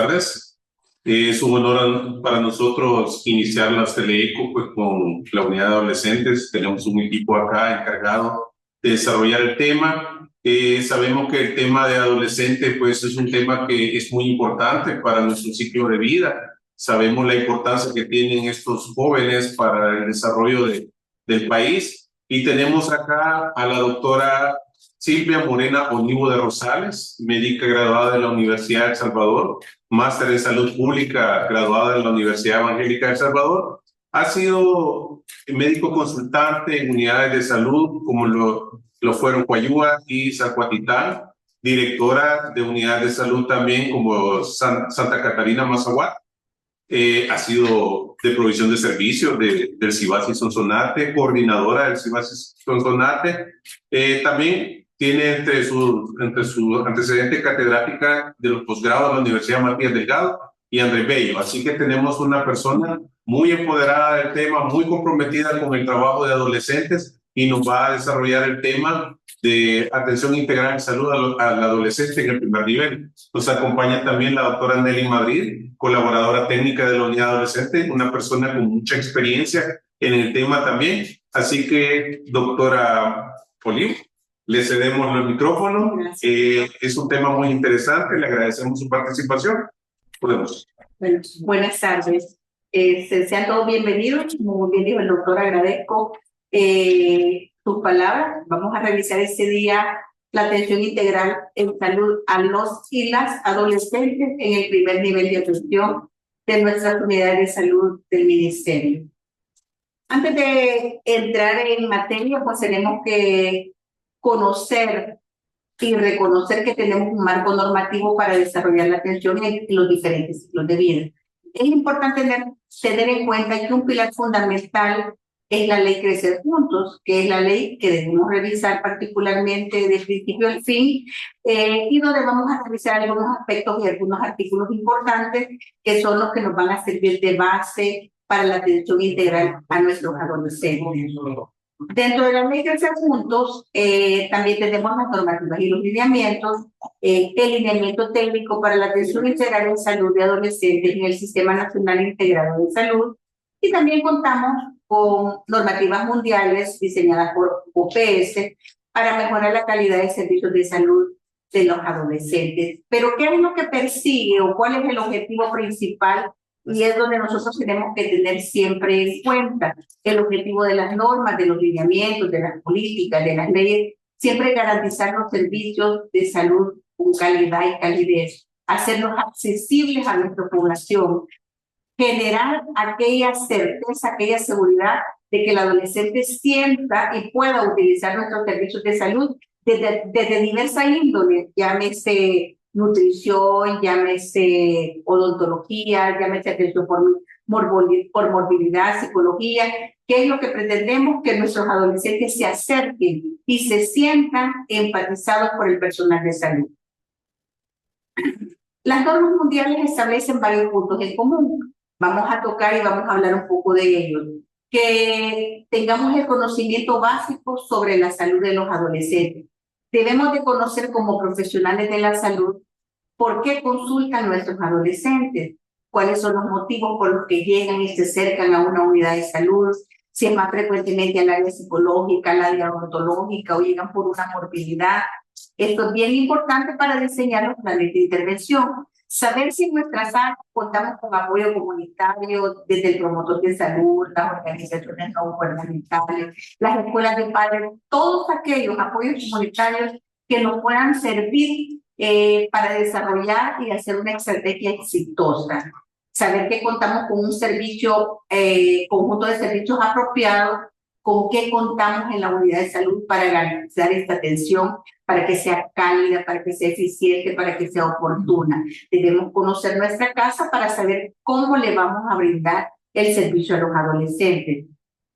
tardes. Es un honor para nosotros iniciar las Teleeco pues, con la unidad de adolescentes. Tenemos un equipo acá encargado de desarrollar el tema. Sabemos que el tema de adolescentes pues, es un tema que es muy importante para nuestro ciclo de vida. Sabemos la importancia que tienen estos jóvenes para el desarrollo del país. Y tenemos acá a la doctora Silvia Morena Olivo de Rosales, médica graduada de la Universidad de El Salvador, máster en salud pública, graduada de la Universidad Evangélica de El Salvador. Ha sido médico consultante en unidades de salud como lo fueron Coayúa y Zacuatitán, directora de unidades de salud también como Santa Catarina Mazahuat. Ha sido de provisión de servicios del CIBASI Sonsonate, coordinadora del CIBASI Sonsonate. También tiene entre sus antecedentes catedrática de los posgrados de la Universidad Matías Delgado y Andrés Bello. Así que tenemos una persona muy empoderada del tema, muy comprometida con el trabajo de adolescentes y nos va a desarrollar el tema de atención integral en salud al adolescente en el primer nivel. Nos acompaña también la doctora Nelly Madrid, colaboradora técnica de la unidad adolescente, una persona con mucha experiencia en el tema también. Así que, doctora Olivo, le cedemos el micrófono. Es un tema muy interesante, le agradecemos su participación. Podemos. Bueno, buenas tardes. Sean todos bienvenidos. Muy bien dijo el doctor, agradezco sus palabras. Vamos a revisar este día la atención integral en salud a los y las adolescentes en el primer nivel de atención de nuestras unidades de salud del Ministerio. Antes de entrar en materia, pues tenemos que conocer y reconocer que tenemos un marco normativo para desarrollar la atención en los diferentes ciclos de vida. Es importante tener en cuenta que un pilar fundamental es la ley Crecer Juntos, que es la ley que debemos revisar particularmente de principio al fin, y donde vamos a revisar algunos aspectos y algunos artículos importantes que son los que nos van a servir de base para la atención integral a nuestros adolescentes. Dentro de la ley Crecer Juntos, también tenemos las normativas y los lineamientos, el lineamiento técnico para la atención integral en salud de adolescentes en el Sistema Nacional Integrado de Salud, y también contamos con normativas mundiales diseñadas por OPS para mejorar la calidad de servicios de salud de los adolescentes. Pero ¿qué es lo que persigue o cuál es el objetivo principal? Y es donde nosotros tenemos que tener siempre en cuenta el objetivo de las normas, de los lineamientos, de las políticas, de las leyes, siempre garantizar los servicios de salud con calidad y calidez, hacerlos accesibles a nuestra población, generar aquella certeza, aquella seguridad de que el adolescente sienta y pueda utilizar nuestros servicios de salud desde diversas índoles, llámese nutrición, llámese odontología, llámese atención por morbilidad, psicología, que es lo que pretendemos que nuestros adolescentes se acerquen y se sientan empatizados por el personal de salud. Las normas mundiales establecen varios puntos en común. Vamos a tocar y vamos a hablar un poco de ellos. Que tengamos el conocimiento básico sobre la salud de los adolescentes. Debemos de conocer como profesionales de la salud por qué consultan nuestros adolescentes, cuáles son los motivos por los que llegan y se acercan a una unidad de salud, si es más frecuentemente al área psicológica, al área odontológica o llegan por una morbilidad. Esto es bien importante para diseñar los planes de intervención. Saber si en nuestras áreas contamos con apoyo comunitario desde el promotor de salud, las organizaciones no gubernamentales, las escuelas de padres, todos aquellos apoyos comunitarios que nos puedan servir para desarrollar y hacer una estrategia exitosa. Saber que contamos con un servicio, conjunto de servicios apropiados, con qué contamos en la unidad de salud para garantizar esta atención, para que sea cálida, para que sea eficiente, para que sea oportuna. Debemos conocer nuestra casa para saber cómo le vamos a brindar el servicio a los adolescentes.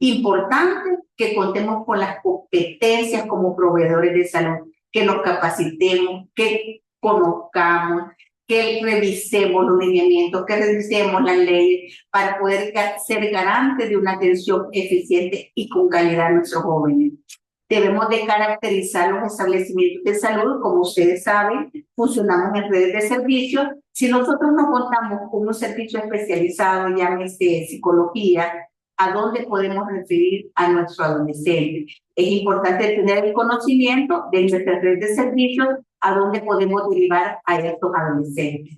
Importante que contemos con las competencias como proveedores de salud, que nos capacitemos, que conozcamos, que revisemos los lineamientos, que revisemos las leyes para poder ser garantes de una atención eficiente y con calidad a nuestros jóvenes. Debemos de caracterizar los establecimientos de salud. Como ustedes saben, funcionamos en redes de servicios. Si nosotros no contamos con un servicio especializado, llámese psicología, ¿a dónde podemos referir a nuestro adolescente? Es importante tener el conocimiento de nuestra red de servicios a dónde podemos derivar a estos adolescentes.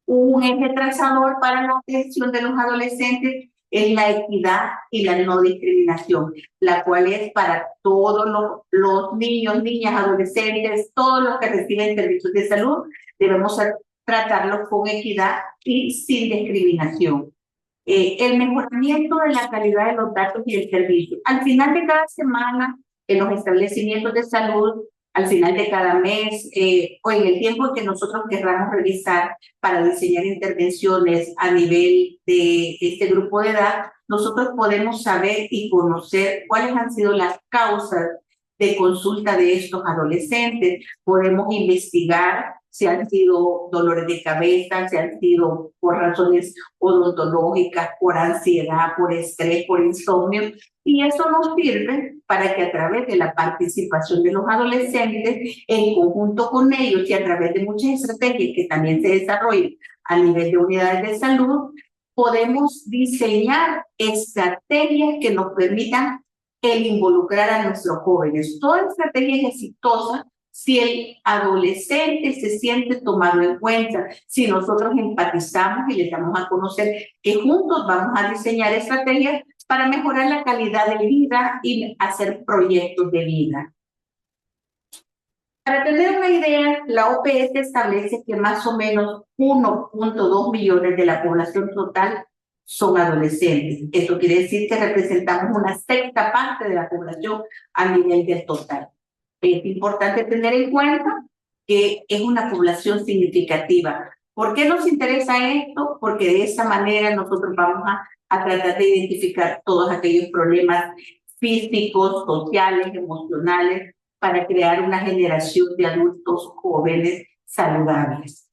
Un eje trazador para la atención de los adolescentes es la equidad y la no discriminación, la cual es para todos los niños, niñas, adolescentes, todos los que reciben servicios de salud, debemos tratarlos con equidad y sin discriminación. El mejoramiento de la calidad de los datos y el servicio. Al final de cada semana, en los establecimientos de salud, al final de cada mes, o en el tiempo que nosotros querramos revisar para diseñar intervenciones a nivel de este grupo de edad, nosotros podemos saber y conocer cuáles han sido las causas de consulta de estos adolescentes. Podemos investigar si han sido dolores de cabeza, si han sido por razones odontológicas, por ansiedad, por estrés, por insomnio. Y eso nos sirve para que a través de la participación de los adolescentes, en conjunto con ellos y a través de muchas estrategias que también se desarrollan a nivel de unidades de salud, podemos diseñar estrategias que nos permitan el involucrar a nuestros jóvenes. Toda estrategia es exitosa si el adolescente se siente tomado en cuenta, si nosotros empatizamos y les damos a conocer que juntos vamos a diseñar estrategias para mejorar la calidad de vida y hacer proyectos de vida. Para tener una idea, la OPS establece que más o menos 1.2 millones de la población total son adolescentes. Esto quiere decir que representamos una sexta parte de la población a nivel del total. Es importante tener en cuenta que es una población significativa. ¿Por qué nos interesa esto? Porque de esa manera nosotros vamos a tratar de identificar todos aquellos problemas físicos, sociales, emocionales, para crear una generación de adultos jóvenes saludables.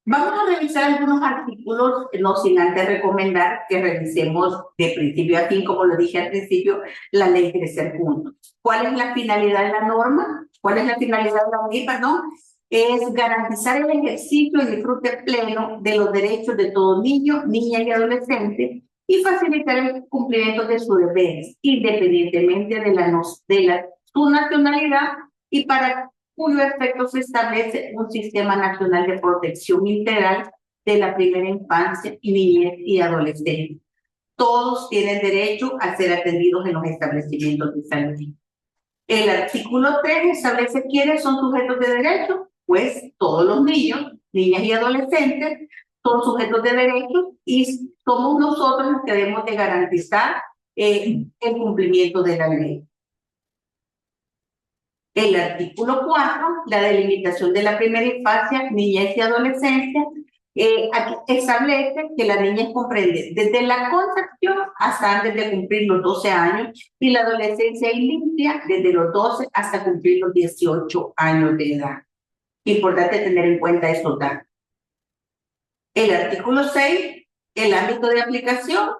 Vamos a revisar algunos artículos, no sin antes recomendar que revisemos de principio a fin, como lo dije al principio, la ley Crecer Juntos. ¿Cuál es la finalidad de la norma? ¿Cuál es la finalidad de la ley, perdón? Es garantizar el ejercicio y disfrute pleno de los derechos de todo niño, niña y adolescente y facilitar el cumplimiento de sus deberes, independientemente de su nacionalidad y para cuyo efecto se establece un sistema nacional de protección integral de la primera infancia, niñez y adolescencia. Todos tienen derecho a ser atendidos en los establecimientos de salud. El artículo 3 establece quiénes son sujetos de derecho, pues todos los niños, niñas y adolescentes son sujetos de derecho y somos nosotros los que debemos de garantizar el cumplimiento de la ley. El artículo 4, la delimitación de la primera infancia, niñez y adolescencia, aquí establece que la niñez comprende desde la concepción hasta antes de cumplir los 12 años y la adolescencia inicia desde los 12 hasta cumplir los 18 años de edad. Importante tener en cuenta estos datos. El artículo 6, el ámbito de aplicación.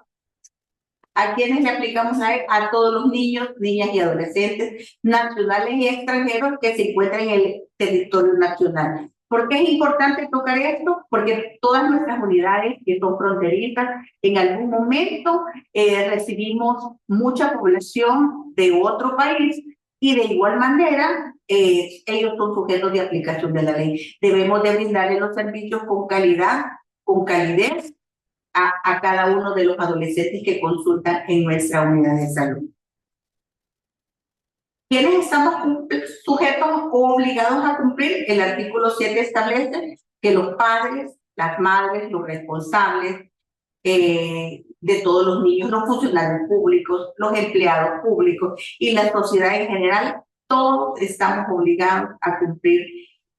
¿A quienes le aplicamos a todos los niños, niñas y adolescentes nacionales y extranjeros que se encuentran en el territorio nacional? ¿Por qué es importante tocar esto? Porque todas nuestras unidades que son fronterizas, en algún momento recibimos mucha población de otro país y de igual manera ellos son sujetos de aplicación de la ley. Debemos de brindarles los servicios con calidad, con calidez, a cada uno de los adolescentes que consultan en nuestra unidad de salud. ¿Quiénes estamos sujetos o obligados a cumplir? El artículo 7 establece que los padres, las madres, los responsables de todos los niños, los funcionarios públicos, los empleados públicos y la sociedad en general, todos estamos obligados a cumplir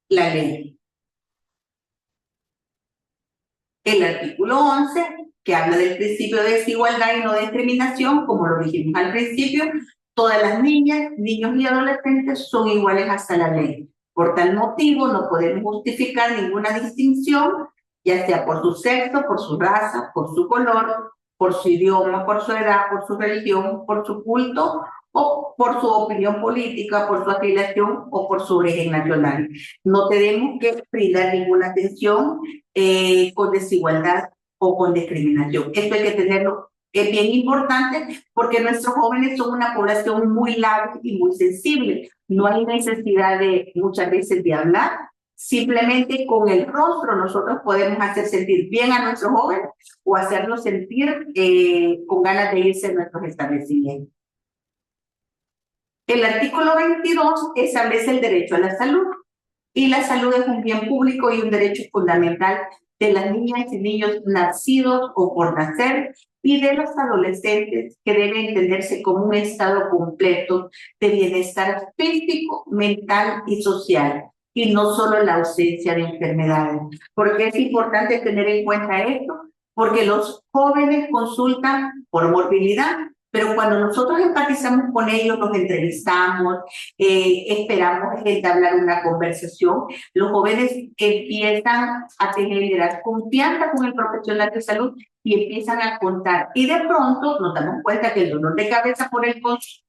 la ley. El artículo 11, que habla del principio de desigualdad y no discriminación, como lo dijimos al principio, todas las niñas, niños y adolescentes son iguales hasta la ley. Por tal motivo, no podemos justificar ninguna distinción, ya sea por su sexo, por su raza, por su color, por su idioma, por su edad, por su religión, por su culto o por su opinión política, por su afiliación o por su origen nacional. No tenemos que brindar ninguna atención con desigualdad o con discriminación. Esto hay que tenerlo, es bien importante porque nuestros jóvenes son una población muy lábil y muy sensible. No hay necesidad de muchas veces de hablar. Simplemente con el rostro nosotros podemos hacer sentir bien a nuestros jóvenes o hacerlos sentir con ganas de irse a nuestros establecimientos. El artículo 22 establece el derecho a la salud y la salud es un bien público y un derecho fundamental de las niñas y niños nacidos o por nacer y de los adolescentes que debe entenderse como un estado completo de bienestar físico, mental y social y no solo la ausencia de enfermedades. ¿Por qué es importante tener en cuenta esto? Porque los jóvenes consultan por morbilidad, pero cuando nosotros empatizamos con ellos, los entrevistamos, esperamos entablar una conversación, los jóvenes empiezan a generar confianza con el profesional de salud y empiezan a contar. Y de pronto nos damos cuenta que el dolor de cabeza por el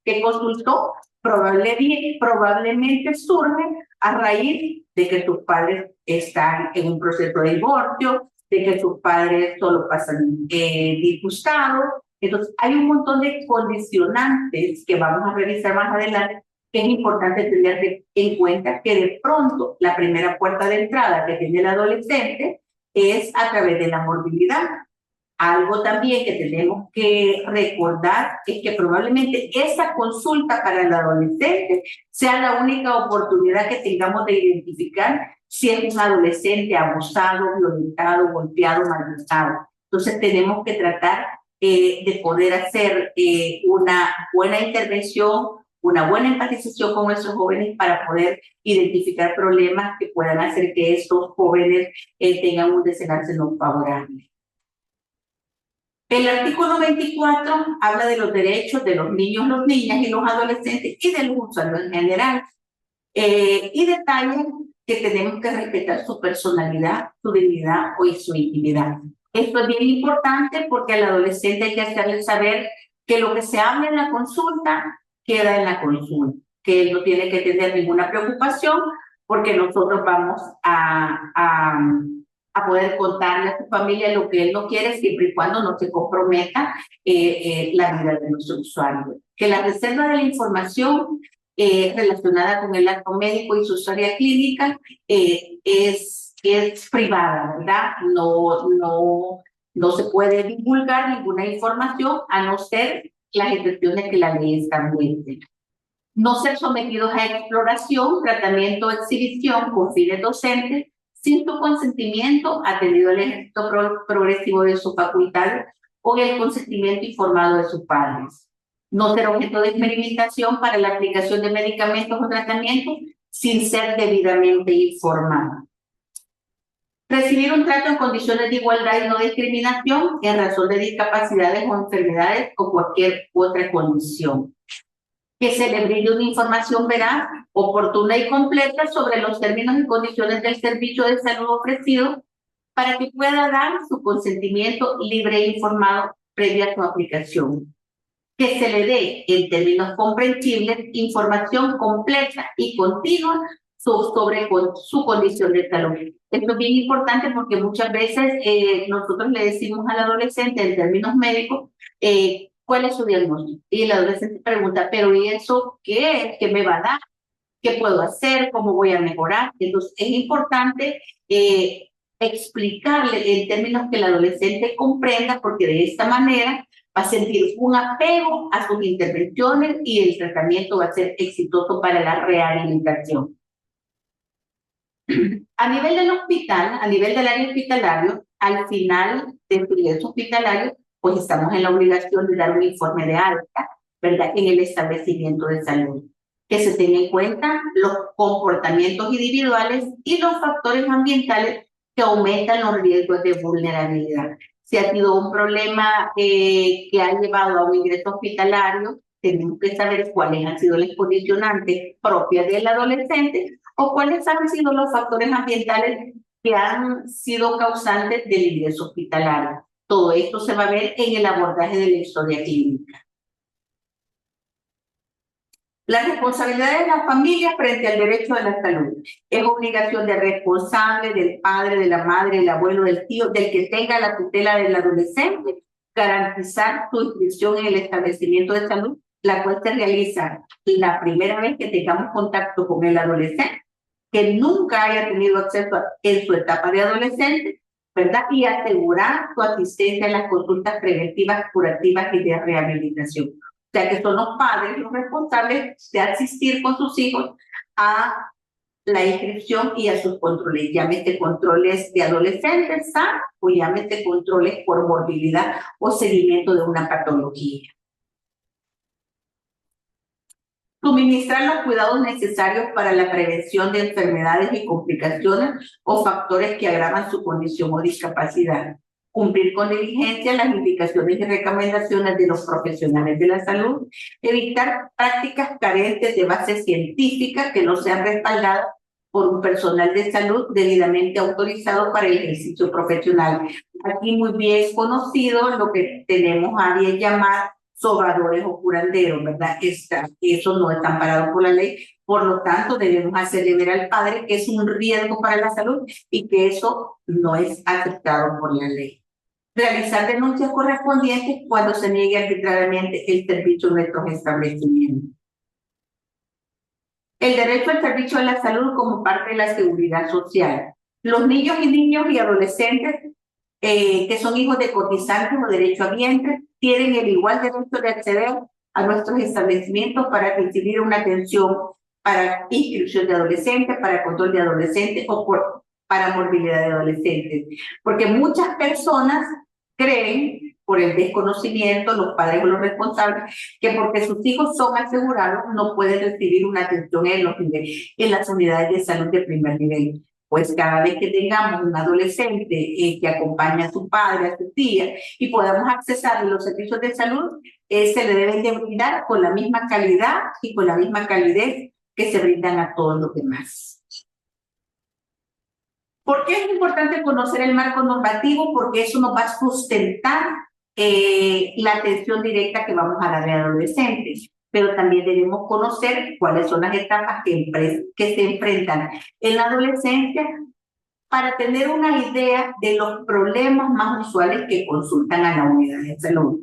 que consultó probablemente surge a raíz de que sus padres están en un proceso de divorcio, de que sus padres solo pasan disgustados. Entonces, hay un montón de condicionantes que vamos a revisar más adelante que es importante tener en cuenta que de pronto la primera puerta de entrada que tiene el adolescente es a través de la morbilidad. Algo también que tenemos que recordar es que probablemente esa consulta para el adolescente sea la única oportunidad que tengamos de identificar si es un adolescente abusado, violentado, golpeado, maltratado. Entonces tenemos que tratar de poder hacer una buena intervención, una buena empatización con nuestros jóvenes para poder identificar problemas que puedan hacer que estos jóvenes tengan un desenlace no favorable. El artículo 24 habla de los derechos de los niños, las niñas y los adolescentes y de los usuarios en general. Y detalla que tenemos que respetar su personalidad, su dignidad y su intimidad. Esto es bien importante porque al adolescente hay que hacerle saber que lo que se habla en la consulta queda en la consulta, que él no tiene que tener ninguna preocupación porque nosotros vamos a poder contarle a su familia lo que él no quiere siempre y cuando no se comprometa la vida de nuestro usuario. Que la reserva de la información relacionada con el acto médico y su historia clínica es privada, ¿verdad? No se puede divulgar ninguna información a no ser las excepciones que la ley establece. No ser sometidos a exploración, tratamiento o exhibición con fines docentes sin su consentimiento, atendido el ejercicio progresivo de sus facultades o el consentimiento informado de sus padres. No ser objeto de experimentación para la aplicación de medicamentos o tratamientos sin ser debidamente informado. Recibir un trato en condiciones de igualdad y no discriminación en razón de discapacidades o enfermedades o cualquier otra condición. Que se le brinde una información veraz, oportuna y completa sobre los términos y condiciones del servicio de salud ofrecido para que pueda dar su consentimiento libre e informado previa a su aplicación. Que se le dé, en términos comprensibles, información completa y continua sobre su condición de salud. Esto es bien importante porque muchas veces nosotros le decimos al adolescente en términos médicos ¿cuál es su diagnóstico? Y el adolescente pregunta, ¿pero y eso qué es? ¿Qué me va a dar? ¿Qué puedo hacer? ¿Cómo voy a mejorar? Entonces, es importante explicarle en términos que el adolescente comprenda, porque de esta manera va a sentir un apego a sus intervenciones y el tratamiento va a ser exitoso para la rehabilitación. A nivel del hospital, a nivel del área hospitalario, al final del ingreso hospitalario, pues estamos en la obligación de dar un informe de alta, ¿verdad?, en el establecimiento de salud. Que se tenga en cuenta los comportamientos individuales y los factores ambientales que aumentan los riesgos de vulnerabilidad. Si ha sido un problema que ha llevado a un ingreso hospitalario, tenemos que saber cuáles han sido las condicionantes propias del adolescente o cuáles han sido los factores ambientales que han sido causantes del ingreso hospitalario. Todo esto se va a ver en el abordaje de la historia clínica. La responsabilidad de la familia frente al derecho a la salud es obligación del responsable, del padre, de la madre, del abuelo, del tío, del que tenga la tutela del adolescente, garantizar su inscripción en el establecimiento de salud, la cual se realiza la primera vez que tengamos contacto con el adolescente, que nunca haya tenido acceso en su etapa de adolescente, ¿verdad? Y asegurar su asistencia en las consultas preventivas, curativas y de rehabilitación. O sea que son los padres los responsables de asistir con sus hijos a la inscripción y a sus controles, llámese controles de adolescentes sanos o llámese controles por morbilidad o seguimiento de una patología. Suministrar los cuidados necesarios para la prevención de enfermedades y complicaciones o factores que agravan su condición o discapacidad. Cumplir con diligencia las indicaciones y recomendaciones de los profesionales de la salud. Evitar prácticas carentes de base científica que no sean respaldadas por un personal de salud debidamente autorizado para el ejercicio profesional. Aquí muy bien conocido lo que tenemos a bien llamar sobradores o curanderos, ¿verdad? Eso no está amparado por la ley, por lo tanto debemos hacerle ver al padre que es un riesgo para la salud y que eso no es aceptado por la ley. Realizar denuncias correspondientes cuando se niegue arbitrariamente el servicio en nuestros establecimientos. El derecho al servicio de la salud como parte de la seguridad social. Los niños y adolescentes que son hijos de cotizantes o derechohabientes tienen el igual derecho de acceder a nuestros establecimientos para recibir una atención para inscripción de adolescentes, para control de adolescentes o para morbilidad de adolescentes. Porque muchas personas creen, por el desconocimiento, los padres o los responsables, que porque sus hijos son asegurados no pueden recibir una atención en las unidades de salud de primer nivel. Pues cada vez que tengamos un adolescente que acompaña a su padre, a su tía, y podamos accesar a los servicios de salud, se le deben de brindar con la misma calidad y con la misma calidez que se brindan a todos los demás. ¿Por qué es importante conocer el marco normativo? Porque eso nos va a sustentar la atención directa que vamos a dar a adolescentes. Pero también debemos conocer cuáles son las etapas que se enfrentan en la adolescencia para tener una idea de los problemas más usuales que consultan a la unidad de salud.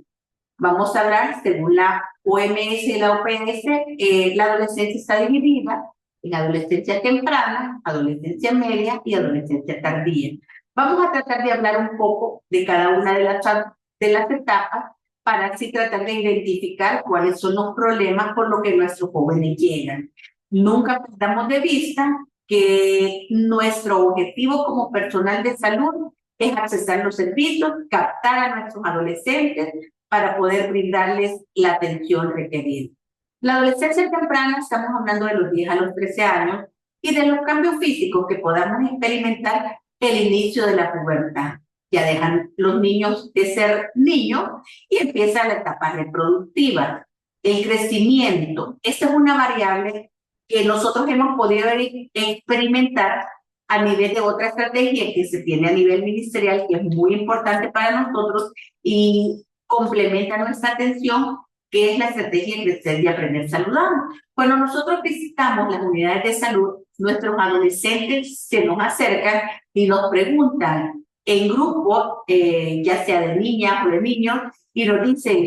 Vamos a hablar, según la OMS y la OPS, la adolescencia está dividida en adolescencia temprana, adolescencia media y adolescencia tardía. Vamos a tratar de hablar un poco de cada una de las etapas para así tratar de identificar cuáles son los problemas por los que nuestros jóvenes llegan. Nunca perdamos de vista que nuestro objetivo como personal de salud es accesar los servicios, captar a nuestros adolescentes para poder brindarles la atención requerida. La adolescencia temprana, estamos hablando de los 10 a los 13 años, y de los cambios físicos que podamos experimentar el inicio de la pubertad. Ya dejan los niños de ser niños y empieza la etapa reproductiva, el crecimiento. Esta es una variable que nosotros hemos podido experimentar a nivel de otra estrategia que se tiene a nivel ministerial, que es muy importante para nosotros y complementa nuestra atención, que es la estrategia de crecer y aprender saludable. Cuando nosotros visitamos las unidades de salud, nuestros adolescentes se nos acercan y nos preguntan en grupo, ya sea de niñas o de niños, y nos dicen,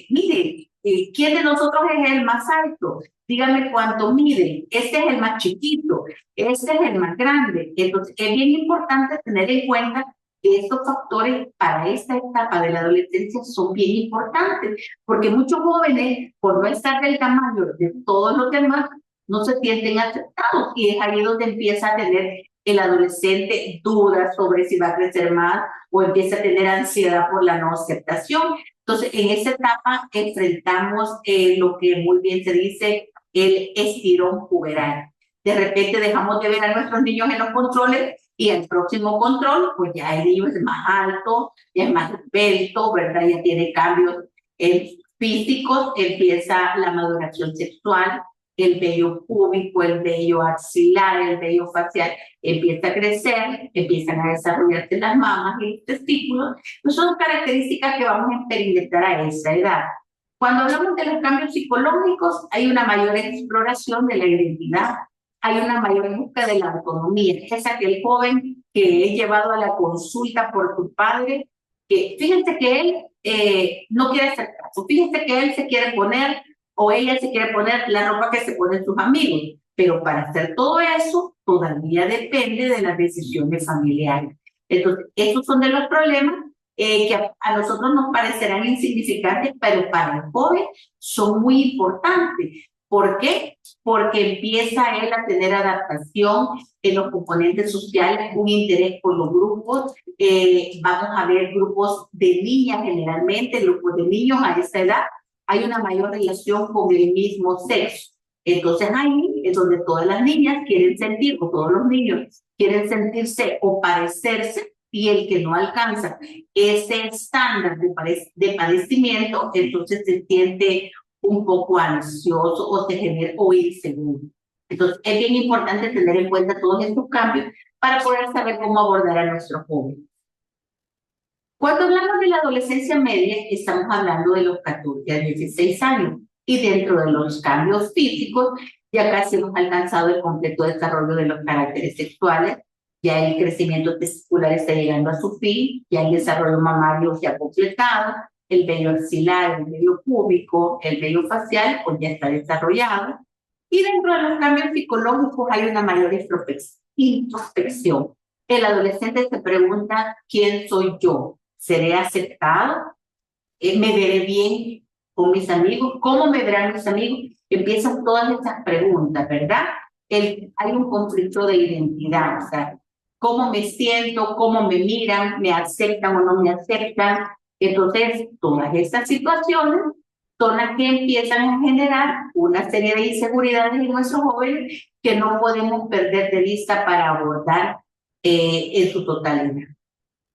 mire, ¿quién de nosotros es el más alto? Dígame cuánto mide. Este es el más chiquito, este es el más grande. Entonces, es bien importante tener en cuenta que estos factores para esta etapa de la adolescencia son bien importantes, porque muchos jóvenes, por no estar del tamaño de todos los demás, no se sienten aceptados, y es ahí donde empieza a tener el adolescente dudas sobre si va a crecer más o empieza a tener ansiedad por la no aceptación. Entonces, en esa etapa enfrentamos lo que muy bien se dice el estirón puberal. De repente dejamos de ver a nuestros niños en los controles y el próximo control, pues ya el niño es más alto, ya es más esbelto, ¿verdad? Ya tiene cambios físicos, empieza la maduración sexual, el vello púbico, el vello axilar, el vello facial, empieza a crecer, empiezan a desarrollarse las mamas y los testículos. No son características que vamos a experimentar a esa edad. Cuando hablamos de los cambios psicológicos, hay una mayor exploración de la identidad, hay una mayor búsqueda de la autonomía. Es aquel joven que es llevado a la consulta por tu padre, que fíjense que él no quiere hacer caso, fíjense que él se quiere poner o ella se quiere poner la ropa que se ponen sus amigos, pero para hacer todo eso todavía depende de las decisiones familiares. Entonces, esos son de los problemas que a nosotros nos parecerán insignificantes, pero para el joven son muy importantes. ¿Por qué? Porque empieza él a tener adaptación en los componentes sociales, un interés por los grupos. Vamos a ver grupos de niñas generalmente, grupos de niños a esa edad. Hay una mayor relación con el mismo sexo. Entonces ahí es donde todas las niñas quieren sentir, o todos los niños quieren sentirse o parecerse, y el que no alcanza ese estándar de padecimiento, entonces se siente un poco ansioso o se genera o inseguro. Entonces es bien importante tener en cuenta todos estos cambios para poder saber cómo abordar a nuestros jóvenes. Cuando hablamos de la adolescencia media, estamos hablando de los 14 a 16 años. Y dentro de los cambios físicos, ya casi hemos alcanzado el completo desarrollo de los caracteres sexuales, ya el crecimiento testicular está llegando a su fin, ya el desarrollo mamario se ha completado, el vello axilar, el vello púbico, el vello facial, pues ya está desarrollado. Y dentro de los cambios psicológicos hay una mayor introspección. El adolescente se pregunta, ¿quién soy yo? ¿Seré aceptado? ¿Me veré bien con mis amigos? ¿Cómo me verán mis amigos? Empiezan todas estas preguntas, ¿verdad? Hay un conflicto de identidad, o sea, ¿cómo me siento? ¿Cómo me miran? ¿Me aceptan o no me aceptan? Entonces, todas estas situaciones son las que empiezan a generar una serie de inseguridades en nuestros jóvenes que no podemos perder de vista para abordar en su totalidad.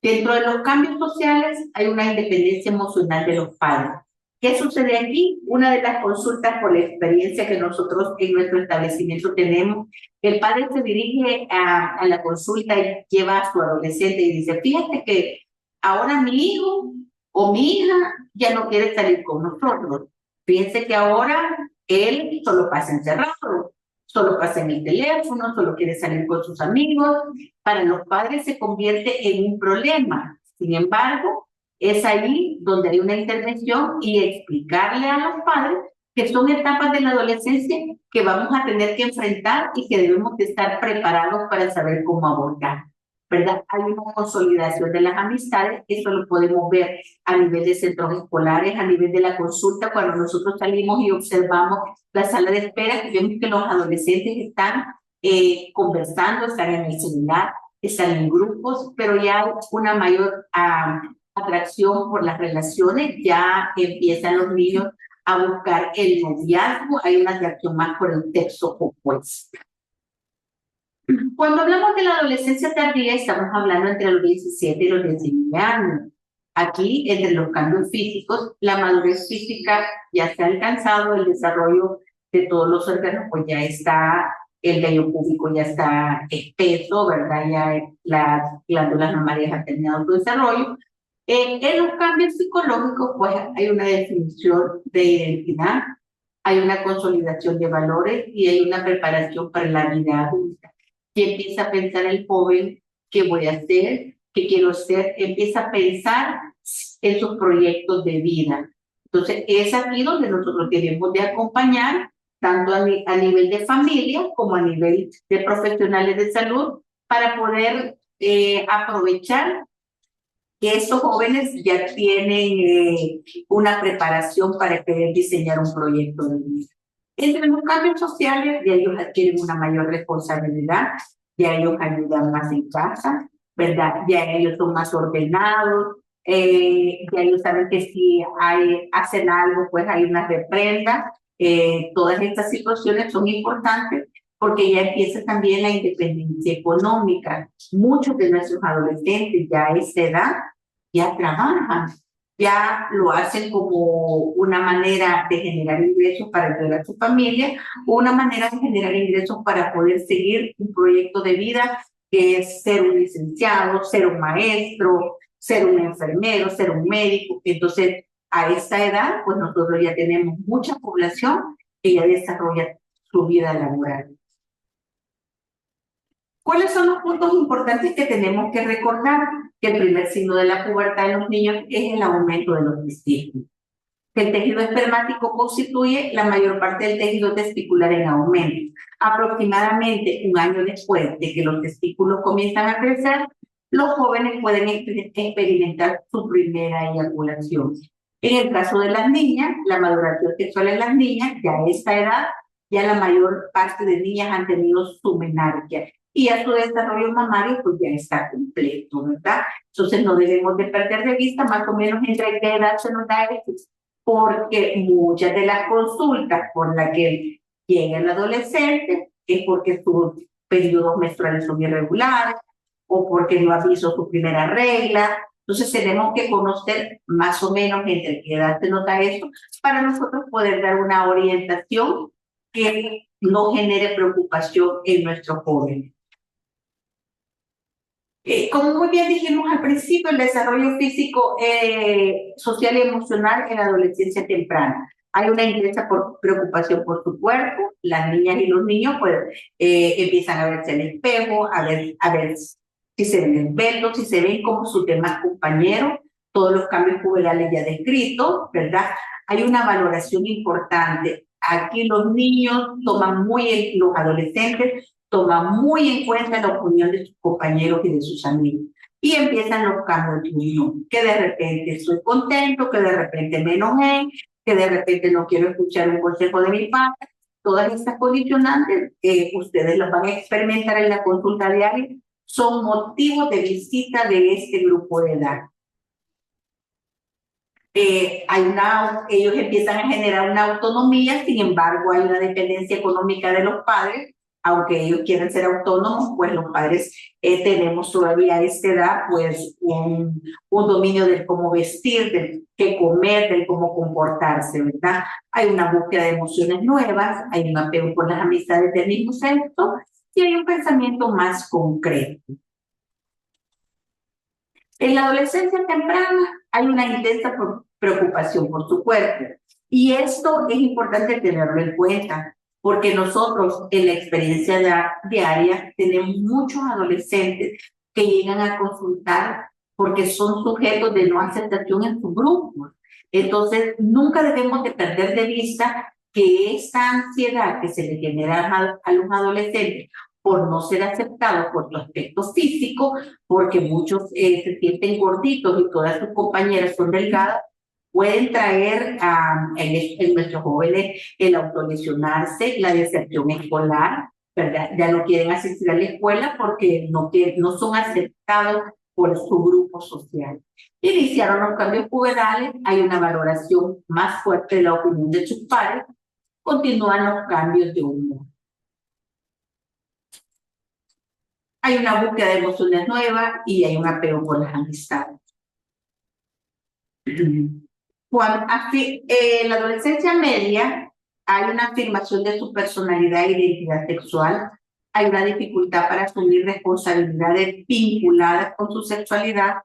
Dentro de los cambios sociales hay una independencia emocional de los padres. ¿Qué sucede aquí? Una de las consultas por la experiencia que nosotros en nuestro establecimiento tenemos, el padre se dirige a la consulta y lleva a su adolescente y dice, fíjate que ahora mi hijo o mi hija ya no quiere salir con nosotros. Fíjense que ahora él solo pasa encerrado, solo pasa en el teléfono, solo quiere salir con sus amigos. Para los padres se convierte en un problema. Sin embargo, es ahí donde hay una intervención y explicarle a los padres que son etapas de la adolescencia que vamos a tener que enfrentar y que debemos de estar preparados para saber cómo abordar, ¿verdad? Hay una consolidación de las amistades, eso lo podemos ver a nivel de centros escolares, a nivel de la consulta, cuando nosotros salimos y observamos la sala de espera, vemos que los adolescentes están conversando, están en el celular, están en grupos, pero ya hay una mayor atracción por las relaciones, ya empiezan los niños a buscar el noviazgo, hay una atracción más por el sexo opuesto. Cuando hablamos de la adolescencia tardía, estamos hablando entre los 17 y los 19 años. Aquí, entre los cambios físicos, la madurez física ya se ha alcanzado, el desarrollo de todos los órganos, pues ya está, el vello púbico ya está espeso, ¿verdad? Ya las glándulas mamarias han terminado su desarrollo. En los cambios psicológicos, pues hay una definición de identidad, hay una consolidación de valores y hay una preparación para la vida adulta. Y empieza a pensar el joven, ¿qué voy a hacer? ¿Qué quiero ser? Empieza a pensar en sus proyectos de vida. Entonces, es aquí donde nosotros debemos de acompañar, tanto a nivel de familia como a nivel de profesionales de salud, para poder aprovechar que estos jóvenes ya tienen una preparación para poder diseñar un proyecto de vida. Entre los cambios sociales, ya ellos adquieren una mayor responsabilidad, ya ellos ayudan más en casa, ¿verdad? Ya ellos son más ordenados, ya ellos saben que si hacen algo, pues hay una reprenda. Todas estas situaciones son importantes porque ya empieza también la independencia económica. Muchos de nuestros adolescentes ya a esa edad ya trabajan, ya lo hacen como una manera de generar ingresos para ayudar a su familia, o una manera de generar ingresos para poder seguir un proyecto de vida que es ser un licenciado, ser un maestro, ser un enfermero, ser un médico. Entonces, a esta edad, pues nosotros ya tenemos mucha población que ya desarrolla su vida laboral. ¿Cuáles son los puntos importantes que tenemos que recordar? Que el primer signo de la pubertad en los niños es el aumento de los testículos. Que el tejido espermático constituye la mayor parte del tejido testicular en aumento. Aproximadamente un año después de que los testículos comienzan a crecer, los jóvenes pueden experimentar su primera eyaculación. En el caso de las niñas, la maduración sexual en las niñas, ya a esta edad, ya la mayor parte de niñas han tenido su menarquia. Y a su desarrollo mamario, pues ya está completo, ¿verdad? Entonces no debemos de perder de vista más o menos entre qué edad se nos da esto, porque muchas de las consultas por las que llega el adolescente es porque sus periodos menstruales son irregulares o porque no ha visto su primera regla. Entonces tenemos que conocer más o menos entre qué edad se nos da esto para nosotros poder dar una orientación que no genere preocupación en nuestros jóvenes. Como muy bien dijimos al principio, el desarrollo físico, social y emocional en la adolescencia temprana. Hay una intensa preocupación por su cuerpo. Las niñas y los niños pues empiezan a verse al espejo, a ver si se ven esbeltos, si se ven como sus demás compañeros, todos los cambios puberales ya descritos, ¿verdad? Hay una valoración importante. Aquí los niños toman los adolescentes toman muy en cuenta la opinión de sus compañeros y de sus amigos. Y empiezan los cambios de opinión, que de repente estoy contento, que de repente me enojé, que de repente no quiero escuchar un consejo de mi padre. Todas estas condicionantes, ustedes las van a experimentar en la consulta diaria, son motivos de visita de este grupo de edad. Ellos empiezan a generar una autonomía, sin embargo hay una dependencia económica de los padres. Aunque ellos quieren ser autónomos, pues los padres tenemos todavía a esta edad pues un dominio del cómo vestir, del qué comer, del cómo comportarse, ¿verdad? Hay una búsqueda de emociones nuevas, hay un apego por las amistades del mismo sexo y hay un pensamiento más concreto. En la adolescencia temprana hay una intensa preocupación por su cuerpo y esto es importante tenerlo en cuenta. Porque nosotros en la experiencia diaria tenemos muchos adolescentes que llegan a consultar porque son sujetos de no aceptación en su grupo. Entonces, nunca debemos de perder de vista que esta ansiedad que se le genera a los adolescentes por no ser aceptados por su aspecto físico, porque muchos se sienten gorditos y todas sus compañeras son delgadas, pueden traer en nuestros jóvenes el autolesionarse, la deserción escolar, ¿verdad? Ya no quieren asistir a la escuela porque no son aceptados por su grupo social. Iniciaron los cambios puberales, hay una valoración más fuerte de la opinión de sus padres, continúan los cambios de humor. Hay una búsqueda de emociones nuevas y hay un apego por las amistades. En la adolescencia media hay una afirmación de su personalidad e identidad sexual, hay una dificultad para asumir responsabilidades vinculadas con su sexualidad,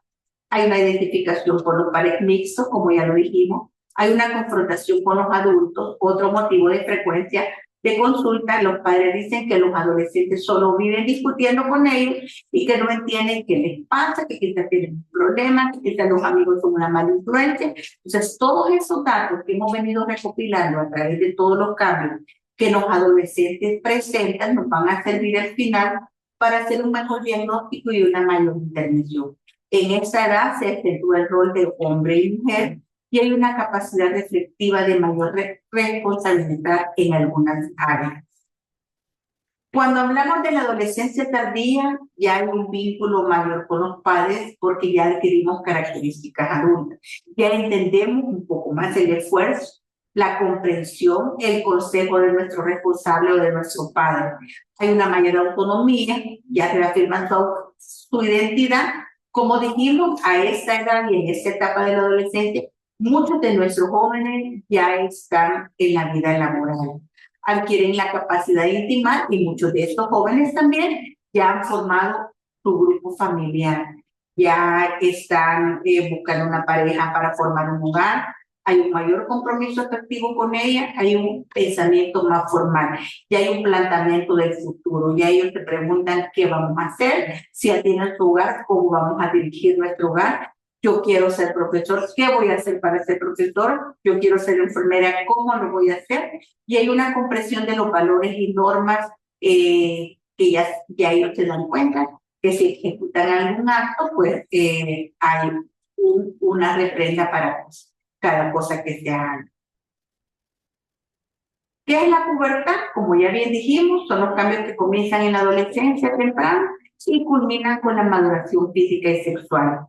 hay una identificación con los pares mixtos, como ya lo dijimos, hay una confrontación con los adultos, otro motivo de frecuencia de consulta. Los padres dicen que los adolescentes solo viven discutiendo con ellos y que no entienden qué les pasa, que quizás tienen un problema, que quizás los amigos son una mala influencia. Entonces, todos esos datos que hemos venido recopilando a través de todos los cambios que los adolescentes presentan nos van a servir al final para hacer un mejor diagnóstico y una mayor intervención. En esa edad se acentúa el rol de hombre y mujer y hay una capacidad reflexiva de mayor responsabilidad en algunas áreas. Cuando hablamos de la adolescencia tardía, ya hay un vínculo mayor con los padres porque ya adquirimos características adultas. Ya entendemos un poco más el esfuerzo, la comprensión, el consejo de nuestro responsable o de nuestro padre. Hay una mayor autonomía, ya reafirman su identidad Como dijimos, a esta edad y en esta etapa de la adolescencia, muchos de nuestros jóvenes ya están en la vida laboral, adquieren la capacidad de intimar y muchos de estos jóvenes también ya han formado su grupo familiar, ya están buscando una pareja para formar un hogar, hay un mayor compromiso afectivo con ella, hay un pensamiento más formal, ya hay un planteamiento del futuro, ya ellos se preguntan qué vamos a hacer, si ya tienen su hogar, cómo vamos a dirigir nuestro hogar. Yo quiero ser profesor, ¿qué voy a hacer para ser profesor? Yo quiero ser enfermera, ¿cómo lo voy a hacer? Y hay una comprensión de los valores y normas que ya ellos se dan cuenta que si ejecutan algún acto, pues hay una reprenda para cada cosa que se haga. ¿Qué es la pubertad? Como ya bien dijimos, son los cambios que comienzan en la adolescencia temprana y culminan con la maduración física y sexual.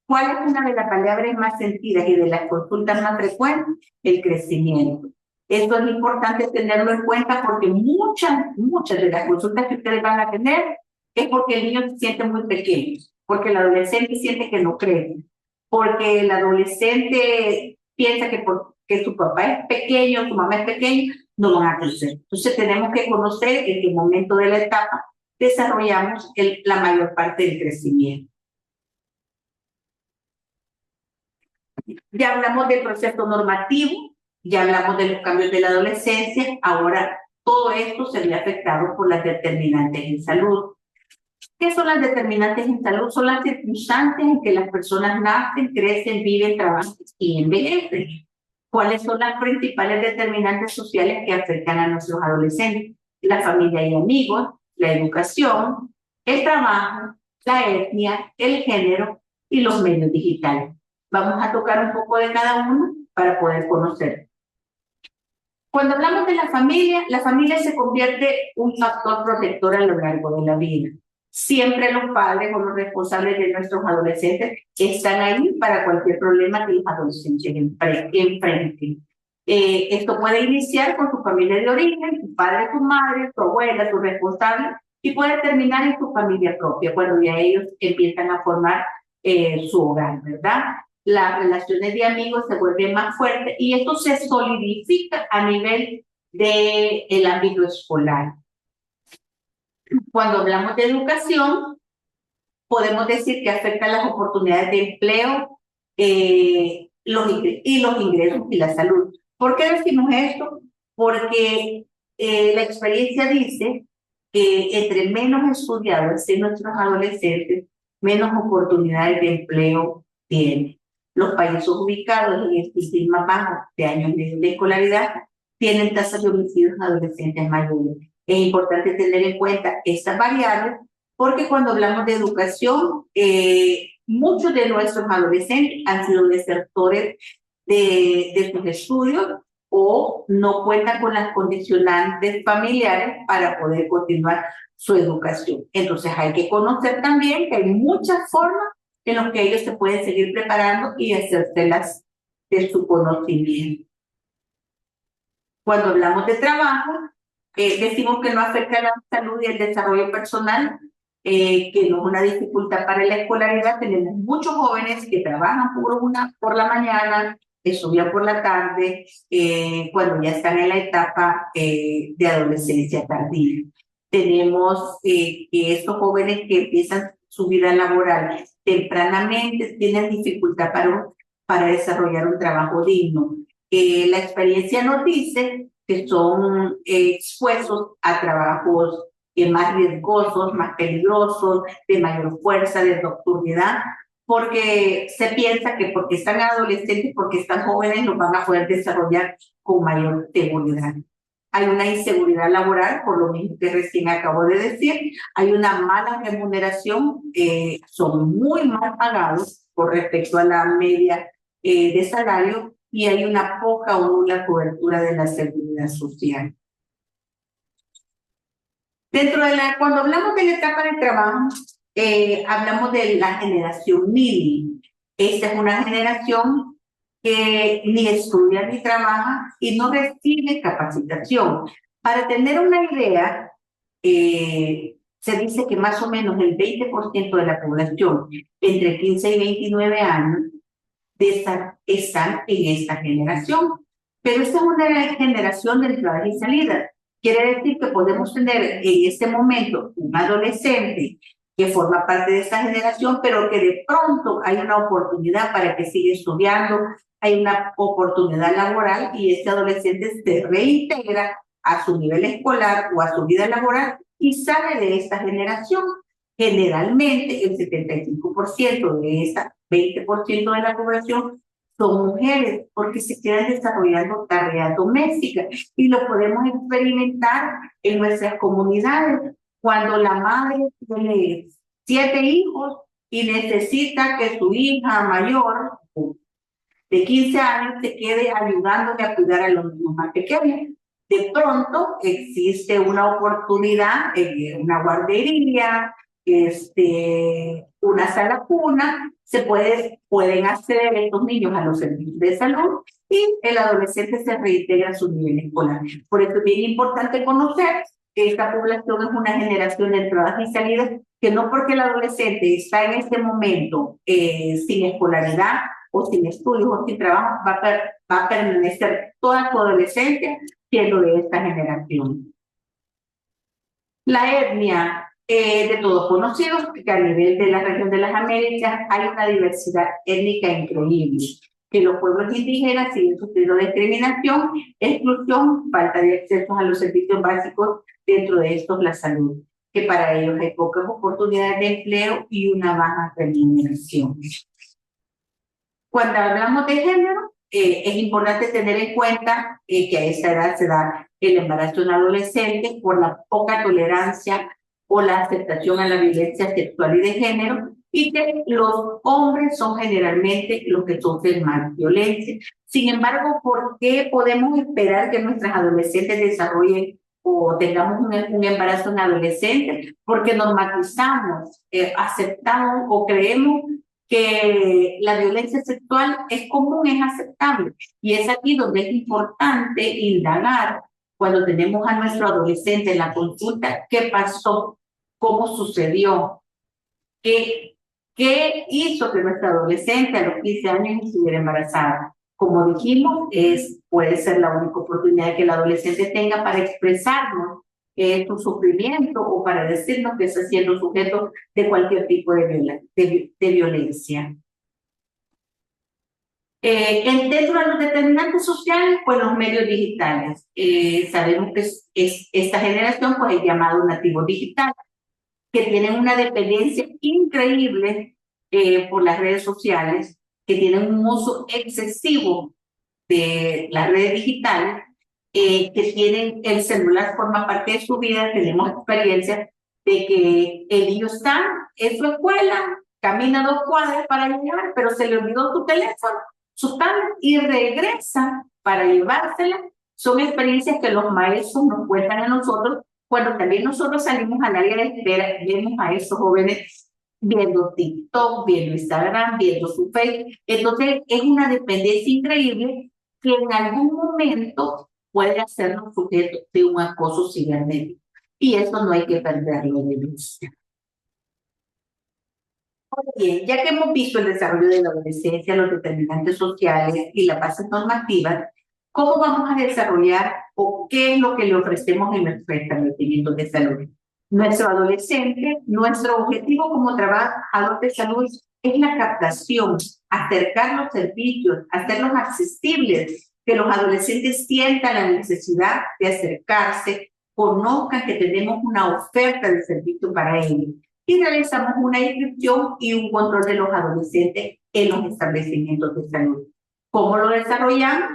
¿Cuál es una de las palabras más sentidas y de las consultas más frecuentes? El crecimiento. Esto es importante tenerlo en cuenta porque muchas de las consultas que ustedes van a tener es porque el niño se siente muy pequeño, porque el adolescente siente que no crece, porque el adolescente piensa que su papá es pequeño, su mamá es pequeña, no van a crecer. Entonces tenemos que conocer en qué momento de la etapa desarrollamos la mayor parte del crecimiento. Ya hablamos del proceso normativo, ya hablamos de los cambios de la adolescencia, ahora todo esto se ve afectado por las determinantes en salud. ¿Qué son las determinantes en salud? Son las circunstancias en que las personas nacen, crecen, viven, trabajan y envejecen. ¿Cuáles son las principales determinantes sociales que afectan a nuestros adolescentes? La familia y amigos, la educación, el trabajo, la etnia, el género y los medios digitales. Vamos a tocar un poco de cada uno para poder conocer. Cuando hablamos de la familia se convierte en un factor protector a lo largo de la vida. Siempre los padres o los responsables de nuestros adolescentes están ahí para cualquier problema que los adolescentes enfrenten. Esto puede iniciar con tu familia de origen, tu padre, tu madre, tu abuela, tu responsable, y puede terminar en tu familia propia, cuando ya ellos empiezan a formar su hogar, ¿verdad? Las relaciones de amigos se vuelven más fuertes y esto se solidifica a nivel del ámbito escolar. Cuando hablamos de educación, podemos decir que afecta las oportunidades de empleo los ingresos y la salud. ¿Por qué decimos esto? Porque la experiencia dice que entre menos estudiados estén nuestros adolescentes, menos oportunidades de empleo tienen. Los países ubicados en el índice más bajo de años de escolaridad tienen tasas de homicidios adolescentes mayores. Es importante tener en cuenta estas variables porque cuando hablamos de educación, muchos de nuestros adolescentes han sido desertores de sus estudios o no cuentan con las condicionantes familiares para poder continuar su educación. Entonces hay que conocer también que hay muchas formas en las que ellos se pueden seguir preparando y hacérselas de su conocimiento. Cuando hablamos de trabajo, decimos que no afecta a la salud y el desarrollo personal, que no es una dificultad para la escolaridad. Tenemos muchos jóvenes que trabajan por la mañana, estudian por la tarde, cuando ya están en la etapa de adolescencia tardía. Tenemos que estos jóvenes que empiezan su vida laboral tempranamente tienen dificultad para desarrollar un trabajo digno. La experiencia nos dice que son expuestos a trabajos más riesgosos, más peligrosos, de mayor fuerza, de nocturnidad, porque se piensa que porque están adolescentes, porque están jóvenes, los van a poder desarrollar con mayor seguridad. Hay una inseguridad laboral, por lo mismo que recién acabo de decir, hay una mala remuneración, son muy mal pagados con respecto a la media de salario, y hay una poca o nula cobertura de la seguridad social. Cuando hablamos de la etapa de trabajo, hablamos de la generación MILI. Esta es una generación que ni estudia ni trabaja y no recibe capacitación. Para tener una idea, se dice que más o menos el 20% de la población entre 15 y 29 años están en esta generación. Pero esta es una generación de entrada y salida. Quiere decir que podemos tener en este momento un adolescente que forma parte de esta generación, pero que de pronto hay una oportunidad para que siga estudiando, hay una oportunidad laboral y este adolescente se reintegra a su nivel escolar o a su vida laboral y sale de esta generación. Generalmente el 75% de esta 20% de la población son mujeres porque se quedan desarrollando tareas domésticas y lo podemos experimentar en nuestras comunidades cuando la madre tiene 7 hijos y necesita que su hija mayor de 15 años se quede ayudándole a cuidar a los niños más pequeños. De pronto existe una oportunidad en una guardería, una sala cuna, pueden acceder estos niños a los servicios de salud y el adolescente se reintegra a su nivel escolar. Por eso es bien importante conocer que esta población es una generación de entradas y salidas, que no porque el adolescente está en este momento sin escolaridad o sin estudios o sin trabajo, va a permanecer toda su adolescencia siendo de esta generación. La etnia de todos conocidos, que a nivel de la región de las Américas hay una diversidad étnica increíble, que los pueblos indígenas siguen sufriendo discriminación, exclusión, falta de acceso a los servicios básicos, dentro de estos la salud, que para ellos hay pocas oportunidades de empleo y una baja remuneración. Cuando hablamos de género, es importante tener en cuenta que a esta edad se da el embarazo en adolescentes por la poca tolerancia o la aceptación a la violencia sexual y de género, y que los hombres son generalmente los que sufren más violencia. Sin embargo, ¿por qué podemos esperar que nuestras adolescentes desarrollen o tengamos un embarazo en adolescentes? Porque normatizamos, aceptamos o creemos que la violencia sexual es común, es aceptable. Y es aquí donde es importante indagar cuando tenemos a nuestro adolescente en la consulta, ¿qué pasó? ¿Cómo sucedió? ¿Qué hizo que nuestra adolescente a los 15 años estuviera embarazada? Como dijimos, puede ser la única oportunidad que el adolescente tenga para expresarnos su sufrimiento o para decirnos que está siendo sujeto de cualquier tipo de violencia. Dentro de los determinantes sociales, pues los medios digitales. Sabemos que esta generación pues es llamado nativo digital, que tienen una dependencia increíble por las redes sociales, que tienen un uso excesivo de las redes digitales, que tienen el celular forma parte de su vida. Tenemos experiencia de que el niño está en su escuela, camina 2 cuadras para llegar, pero se le olvidó su teléfono, su tablet, y regresa para llevársela. Son experiencias que los maestros nos cuentan a nosotros cuando también nosotros salimos al área de espera, vemos a esos jóvenes viendo TikTok, viendo Instagram, viendo su Facebook. Entonces es una dependencia increíble que en algún momento puede hacernos sujetos de un acoso cibernético. Y eso no hay que perderlo de vista. Bien, ya que hemos visto el desarrollo de la adolescencia, los determinantes sociales y las bases normativas, ¿cómo vamos a desarrollar o qué es lo que le ofrecemos en nuestro establecimiento de salud? Nuestro adolescente, nuestro objetivo como trabajador de salud es la captación, acercar los servicios, hacerlos accesibles, que los adolescentes sientan la necesidad de acercarse, conozcan que tenemos una oferta de servicio para ellos. Y realizamos una inscripción y un control de los adolescentes en los establecimientos de salud. ¿Cómo lo desarrollamos?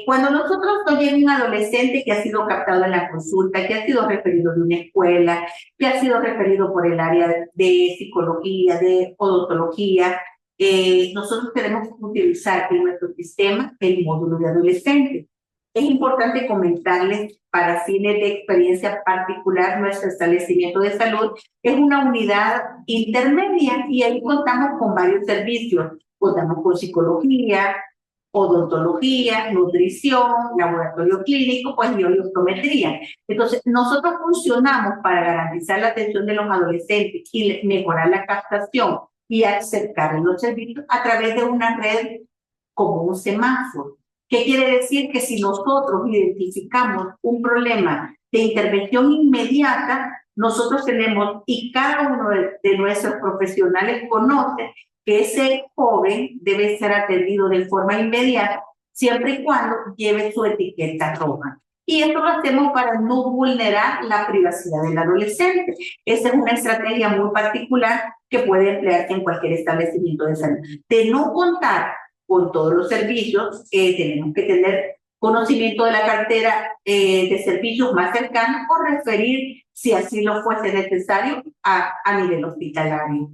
Cuando nosotros oyen un adolescente que ha sido captado en la consulta, que ha sido referido de una escuela, que ha sido referido por el área de psicología, de odontología, nosotros tenemos que utilizar en nuestro sistema el módulo de adolescentes. Es importante comentarles, para fines de experiencia particular, nuestro establecimiento de salud es una unidad intermedia y ahí contamos con varios servicios. Contamos con psicología, odontología, nutrición, laboratorio clínico, pues y optometría. Entonces, nosotros funcionamos para garantizar la atención de los adolescentes y mejorar la captación y acercar los servicios a través de una red como un semáforo. ¿Qué quiere decir? Que si nosotros identificamos un problema de intervención inmediata, nosotros tenemos, y cada uno de nuestros profesionales conoce que ese joven debe ser atendido de forma inmediata, siempre y cuando lleve su etiqueta roja. Y esto lo hacemos para no vulnerar la privacidad del adolescente. Esa es una estrategia muy particular que puede emplearse en cualquier establecimiento de salud. De no contar con todos los servicios, tenemos que tener conocimiento de la cartera de servicios más cercanos o referir, si así lo fuese necesario, a nivel hospitalario.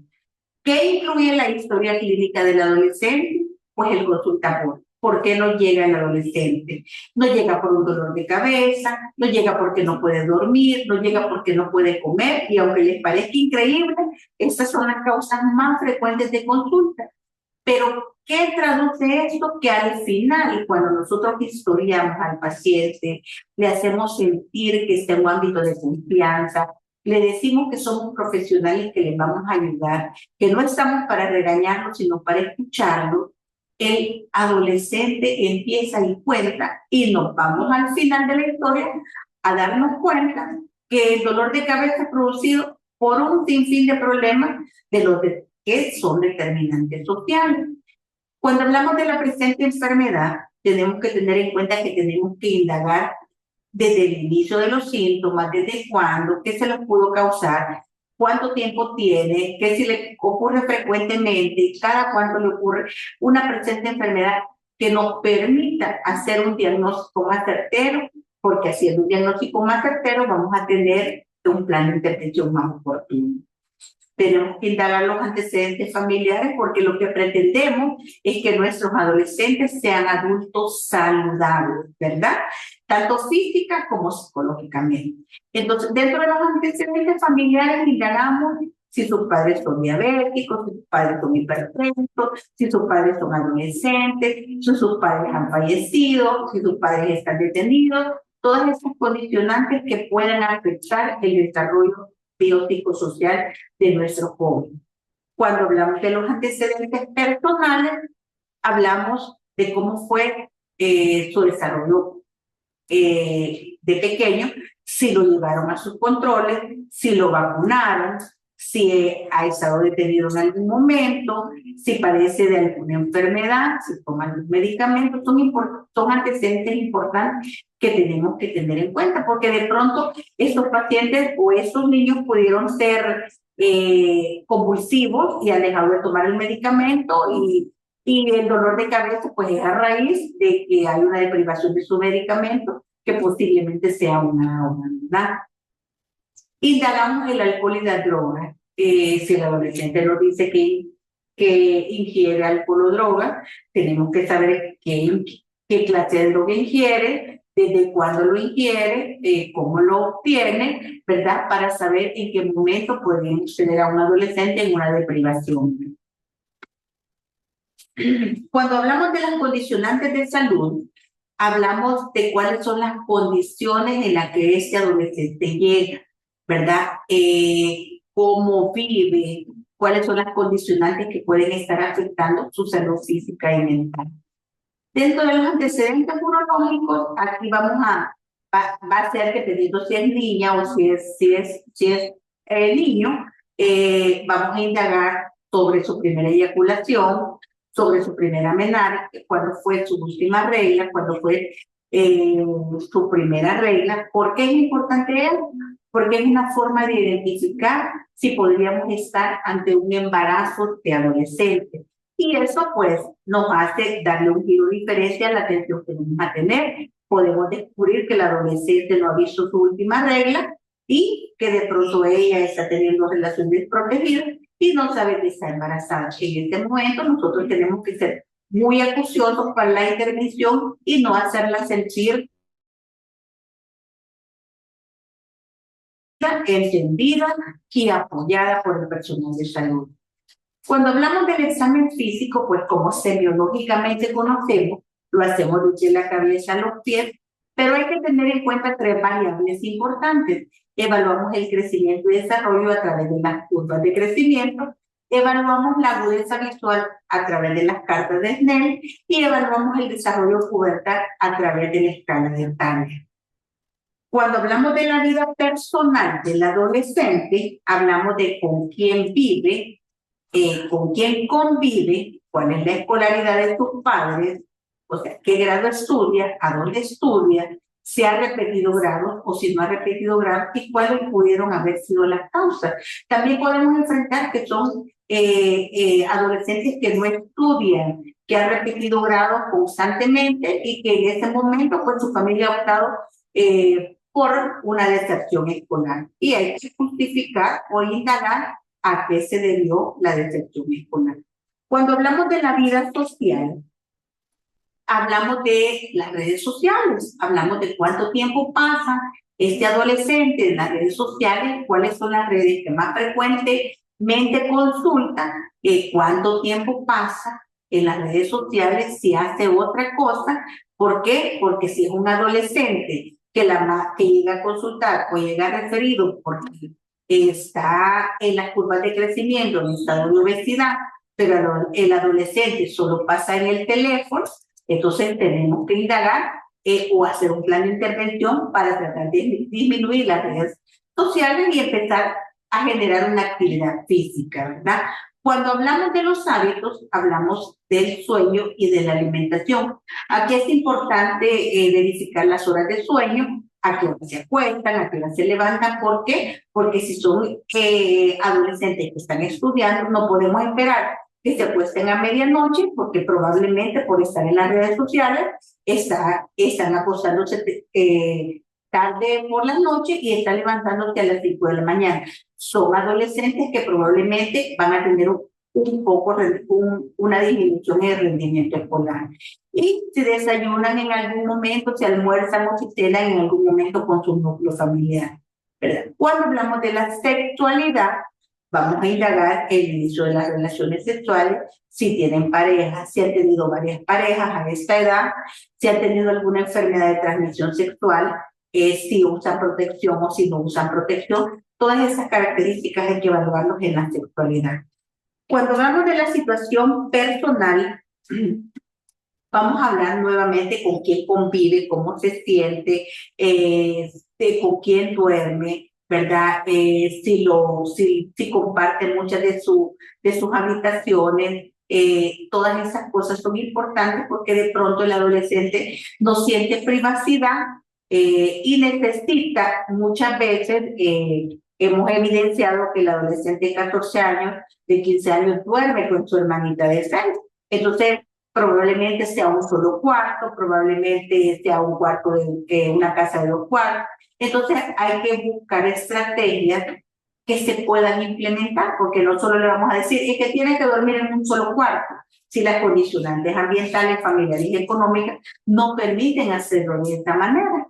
¿Qué incluye la historia clínica del adolescente? Pues el consultatorio. ¿Por qué no llega el adolescente? No llega por un dolor de cabeza, no llega porque no puede dormir, no llega porque no puede comer, y aunque les parezca increíble, estas son las causas más frecuentes de consulta. Pero, ¿qué traduce esto? Que al final, cuando nosotros historiamos al paciente, le hacemos sentir que está en un ámbito de confianza, le decimos que somos profesionales que les vamos a ayudar, que no estamos para regañarlo, sino para escucharlo, el adolescente empieza y cuenta, y nos vamos al final de la historia a darnos cuenta que el dolor de cabeza es producido por un sinfín de problemas de los que son determinantes sociales. Cuando hablamos de la presente enfermedad, tenemos que tener en cuenta que tenemos que indagar desde el inicio de los síntomas, desde cuándo, qué se los pudo causar, cuánto tiempo tiene, qué si le ocurre frecuentemente, cada cuánto le ocurre una presente enfermedad que nos permita hacer un diagnóstico más certero, porque haciendo un diagnóstico más certero vamos a tener un plan de intervención más oportuno. Tenemos que indagar los antecedentes familiares porque lo que pretendemos es que nuestros adolescentes sean adultos saludables, ¿verdad? Tanto física como psicológicamente. Entonces, dentro de los antecedentes familiares indagamos si sus padres son diabéticos, si sus padres son hipertensos, si sus padres son adolescentes, si sus padres han fallecido, si sus padres están detenidos, todas esas condicionantes que puedan afectar el desarrollo biopsicosocial de nuestro joven. Cuando hablamos de los antecedentes personales, hablamos de cómo fue su desarrollo de pequeño, si lo llevaron a sus controles, si lo vacunaron, si ha estado detenido en algún momento, si padece de alguna enfermedad, si toma algún medicamento, son antecedentes importantes que tenemos que tener en cuenta, porque de pronto estos pacientes o estos niños pudieron ser convulsivos y han dejado de tomar el medicamento y el dolor de cabeza pues es a raíz de que hay una deprivación de su medicamento que posiblemente sea una enfermedad. Indagamos el alcohol y las drogas. Si el adolescente nos dice que ingiere alcohol o droga, tenemos que saber qué clase de droga ingiere, desde cuándo lo ingiere, cómo lo obtiene, ¿verdad? Para saber en qué momento podemos tener a un adolescente en una deprivación. Cuando hablamos de las condicionantes de salud, hablamos de cuáles son las condiciones en las que este adolescente llega, ¿verdad? Cómo vive, cuáles son las condicionantes que pueden estar afectando su salud física y mental. Dentro de los antecedentes urológicos, aquí va a ser que dependiendo si es niña o si es niño, vamos a indagar sobre su primera eyaculación, sobre su primera menarquia, cuándo fue su última regla, cuándo fue su primera regla. ¿Por qué es importante eso? Porque es una forma de identificar si podríamos estar ante un embarazo de adolescente. Y eso pues nos hace darle un giro diferente a la atención que vamos a tener. Podemos descubrir que el adolescente no ha visto su última regla y que de pronto ella está teniendo relaciones desprotegidas y no sabe que está embarazada. En este momento nosotros tenemos que ser muy acuciosos para la intervención y no hacerla sentir entendida y apoyada por el personal de salud. Cuando hablamos del examen físico, pues como semiológicamente conocemos, lo hacemos desde la cabeza a los pies, pero hay que tener en cuenta 3 variables importantes. Evaluamos el crecimiento y desarrollo a través de las curvas de crecimiento, evaluamos la agudeza visual a través de las cartas de Snell y evaluamos el desarrollo pubertal a través de la escala de Tanner. Cuando hablamos de la vida personal del adolescente, hablamos de con quién vive, con quién convive, cuál es la escolaridad de tus padres, o sea, qué grado estudia, a dónde estudia, si ha repetido grados o si no ha repetido grados y cuáles pudieron haber sido las causas. También podemos enfrentar que son adolescentes que no estudian, que han repetido grados constantemente y que en ese momento pues su familia ha optado por una deserción escolar. Y hay que justificar o indagar a qué se debió la deserción escolar. Cuando hablamos de la vida social, hablamos de las redes sociales, hablamos de cuánto tiempo pasa este adolescente en las redes sociales, cuáles son las redes que más frecuentemente consultan, cuánto tiempo pasa en las redes sociales, si hace otra cosa. ¿Por qué? Porque si es un adolescente que llega a consultar o llega referido porque está en las curvas de crecimiento, en estado de obesidad, pero el adolescente solo pasa en el teléfono, entonces tenemos que indagar o hacer un plan de intervención para tratar de disminuir las redes sociales y empezar a generar una actividad física, ¿verdad? Cuando hablamos de los hábitos, hablamos del sueño y de la alimentación. Aquí es importante verificar las horas de sueño, a qué hora se acuestan, a qué hora se levantan. ¿Por qué? Porque si son adolescentes que están estudiando, no podemos esperar que se acuesten a medianoche, porque probablemente por estar en las redes sociales están acostándose tarde por la noche y están levantándose a las 5 de la mañana. Son adolescentes que probablemente van a tener una disminución en el rendimiento escolar. Y si desayunan en algún momento, si almuerzan o si cenan en algún momento con su núcleo familiar, ¿verdad? Cuando hablamos de la sexualidad, vamos a indagar el inicio de las relaciones sexuales, si tienen pareja, si han tenido varias parejas a esta edad, si han tenido alguna enfermedad de transmisión sexual, si usan protección o si no usan protección. Todas esas características hay que evaluarlos en la sexualidad. Cuando hablamos de la situación personal, vamos a hablar nuevamente con quién convive, cómo se siente, con quién duerme, ¿verdad? Si comparte muchas de sus habitaciones. Todas esas cosas son importantes porque de pronto el adolescente no siente privacidad y necesita muchas veces, hemos evidenciado que el adolescente de 14 años, de 15 años duerme con su hermanita de 6. Entonces, probablemente sea un solo cuarto, probablemente sea un cuarto de una casa de 2 cuartos. Entonces hay que buscar estrategias que se puedan implementar, porque no solo le vamos a decir es que tiene que dormir en un solo cuarto, si las condicionantes ambientales, familiares y económicas no permiten hacerlo de esta manera,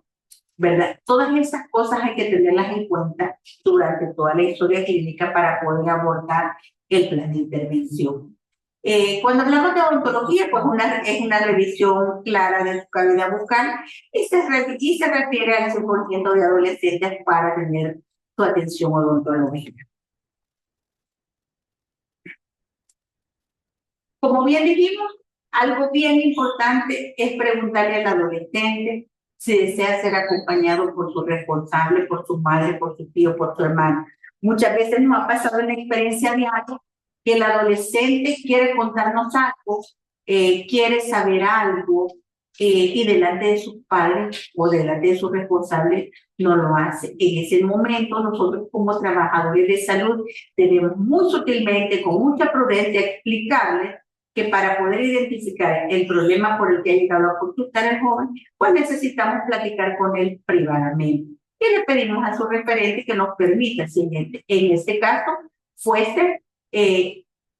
¿verdad? Todas esas cosas hay que tenerlas en cuenta durante toda la historia clínica para poder abordar el plan de intervención. Cuando hablamos de odontología, pues es una revisión clara de su cavidad bucal y se refiere al 100% de adolescentes para tener su atención odontológica. Como bien dijimos, algo bien importante es preguntarle al adolescente si desea ser acompañado por su responsable, por su madre, por su tío, por su hermano. Muchas veces nos ha pasado en la experiencia diaria que el adolescente quiere contarnos algo, quiere saber algo, y delante de sus padres o delante de sus responsables no lo hace. En ese momento, nosotros como trabajadores de salud debemos muy sutilmente, con mucha prudencia, explicarles que para poder identificar el problema por el que ha llegado a consultar el joven, pues necesitamos platicar con él privadamente. Y le pedimos a su referente que nos permita, si en este caso fuese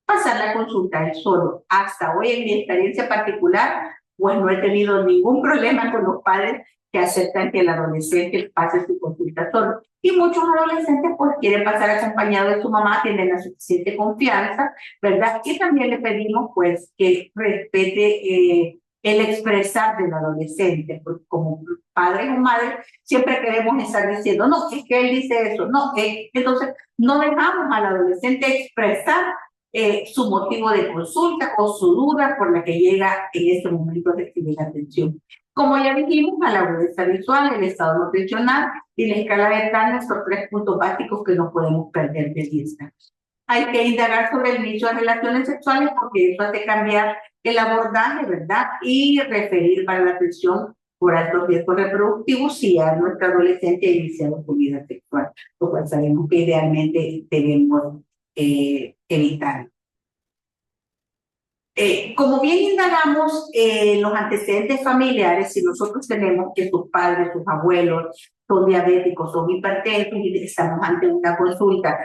pasar la consulta él solo. Hasta hoy, en mi experiencia particular, pues no he tenido ningún problema con los padres que aceptan que el adolescente pase su consulta solo. Y muchos adolescentes pues quieren pasar acompañado de su mamá, tienen la suficiente confianza, ¿verdad? Y también le pedimos pues que respete el expresar del adolescente, porque como padres o madres siempre queremos estar diciendo, no, es que él dice eso, no, entonces no dejamos al adolescente expresar su motivo de consulta o su duda por la que llega en este momento a recibir atención. Como ya dijimos, a la agudeza visual, el estado nutricional y la escala de Tanner son 3 puntos básicos que no podemos perder de vista. Hay que indagar sobre el inicio de relaciones sexuales porque eso hace cambiar el abordaje, ¿verdad? Y referir para la atención por altos riesgos reproductivos si ya nuestro adolescente ha iniciado su vida sexual, lo cual sabemos que idealmente debemos evitar. Como bien indagamos los antecedentes familiares, si nosotros tenemos que sus padres, sus abuelos son diabéticos, son hipertensos y estamos ante una consulta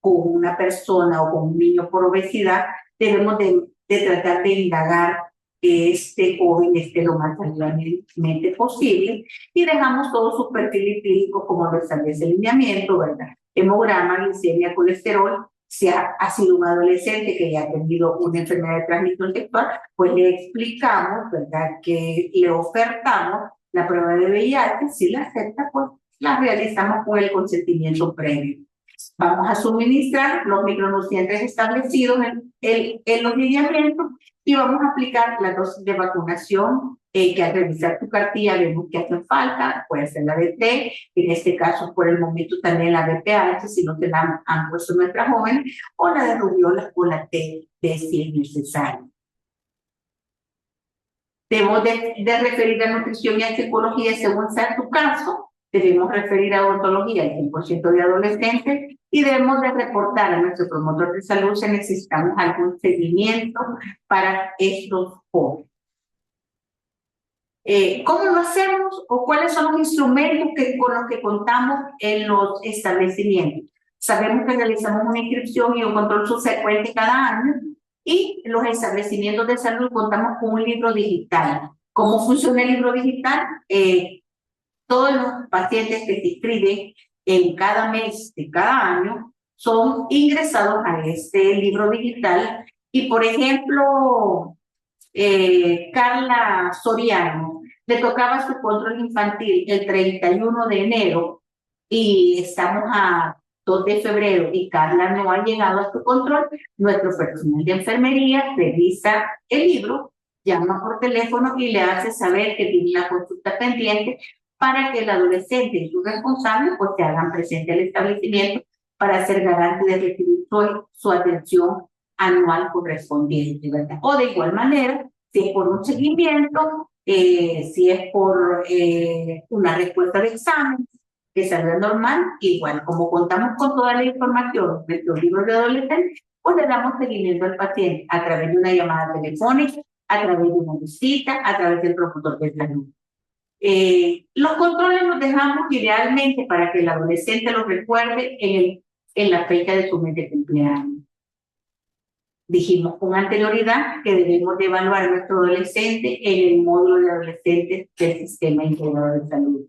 con una persona o con un niño por obesidad, debemos de tratar de indagar que este joven esté lo más saludablemente posible y dejamos todos sus perfiles clínicos como lo establece el lineamiento, ¿verdad? Hemograma, glicemia, colesterol. Si ha sido un adolescente que ya ha tenido una enfermedad de transmisión sexual, pues le explicamos, ¿verdad?, que le ofertamos la prueba de VIH. Si la acepta, pues la realizamos con el consentimiento previo. Vamos a suministrar los micronutrientes establecidos en los lineamientos y vamos a aplicar la dosis de vacunación que al revisar tu cartilla vemos que hacen falta, puede ser la BT, en este caso por el momento también la BPH, si no te la han puesto nuestras jóvenes, o la de rubiola o la TB si es necesario. Debemos de referir a nutrición y a psicología según sea tu caso. Debemos referir a odontología al 100% de adolescentes y debemos de reportar a nuestro promotor de salud si necesitamos algún seguimiento para estos jóvenes. ¿Cómo lo hacemos o cuáles son los instrumentos con los que contamos en los establecimientos? Sabemos que realizamos una inscripción y un control subsecuente cada año y los establecimientos de salud contamos con un libro digital. ¿Cómo funciona el libro digital? Todos los pacientes que se inscriben en cada mes de cada año son ingresados a este libro digital y, por ejemplo, Carla Soriano le tocaba su control infantil el 31 de enero y estamos a 2 de febrero y Carla no ha llegado a su control. Nuestro personal de enfermería revisa el libro, llama por teléfono y le hace saber que tiene una consulta pendiente para que el adolescente y su responsable pues se hagan presente al establecimiento para ser garante de recibir su atención anual correspondiente, ¿verdad? O de igual manera, si es por un seguimiento, si es por una respuesta de examen que salga normal, igual como contamos con toda la información de nuestros libros de adolescentes, pues le damos seguimiento al paciente a través de una llamada telefónica, a través de una visita, a través del promotor de salud. Los controles los dejamos idealmente para que el adolescente los recuerde en la fecha de su mes de cumpleaños. Dijimos con anterioridad que debemos de evaluar a nuestro adolescente en el módulo de adolescentes del Sistema Integrado de Salud.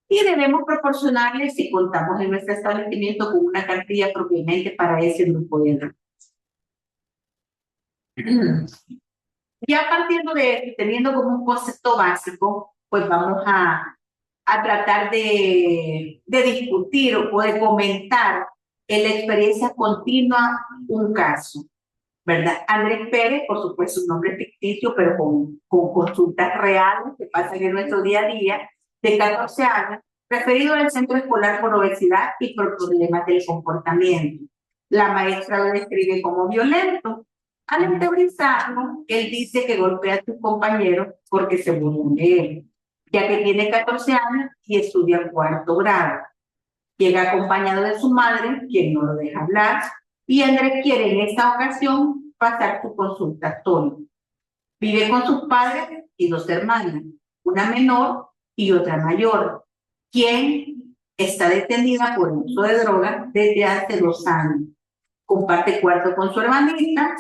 Y debemos proporcionarle, si contamos en nuestro establecimiento, con una cartilla propiamente para ese grupo de edad. Ya partiendo de, teniendo como un concepto básico, pues vamos a tratar de discutir o de comentar en la experiencia continua un caso, ¿verdad? Andrés Pérez, por supuesto, un nombre ficticio, pero con consultas reales que pasan en nuestro día a día, de 14 años, referido al centro escolar por obesidad y por problemas del comportamiento. La maestra lo describe como violento. Al teorizarlo, él dice que golpea a sus compañeros porque se burlan de él, ya que tiene 14 años y estudia 4º grado. Llega acompañado de su madre, quien no lo deja hablar, y Andrés quiere en esta ocasión pasar su consulta solo. Vive con sus padres y 2 hermanas, una menor y otra mayor, quien está detenida por uso de drogas desde hace 2 años. Comparte cuarto con su hermanita,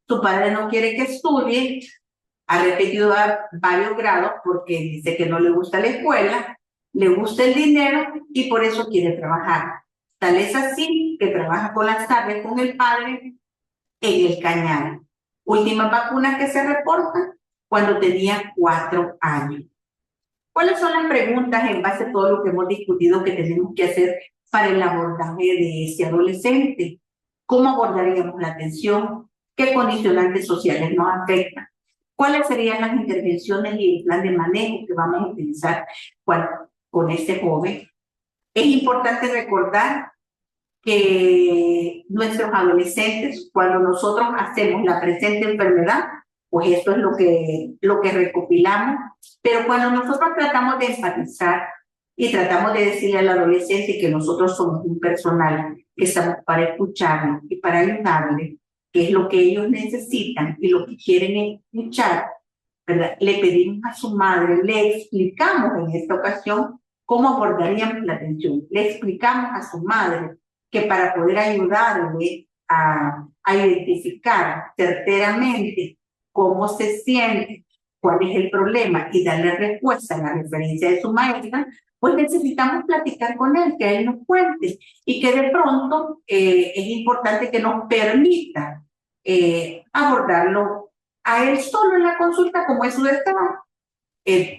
su padre no quiere que estudie, ha repetido varios grados porque dice que no le gusta la escuela, le gusta el dinero y por eso quiere trabajar. Tal es así que trabaja por las tardes con el padre en el Cañar. Últimas vacunas que se reportan, cuando tenía 4 años. ¿Cuáles son las preguntas en base a todo lo que hemos discutido que tenemos que hacer para el abordaje de ese adolescente? ¿Cómo abordaríamos la atención? ¿Qué condicionantes sociales nos afectan? ¿Cuáles serían las intervenciones y el plan de manejo que vamos a utilizar con este joven? Es importante recordar que nuestros adolescentes, cuando nosotros hacemos la presente enfermedad, pues esto es lo que recopilamos, pero cuando nosotros tratamos de empatizar y tratamos de decirle al adolescente que nosotros somos un personal, que estamos para escucharlos y para ayudarles, que es lo que ellos necesitan y lo que quieren escuchar, ¿verdad? Le pedimos a su madre, le explicamos en esta ocasión cómo abordaríamos la atención, le explicamos a su madre que para poder ayudarle a identificar certeramente cómo se siente, cuál es el problema y darle respuesta a la referencia de su maestra, pues necesitamos platicar con él, que él nos cuente y que de pronto es importante que nos permita abordarlo a él solo en la consulta como es su estado.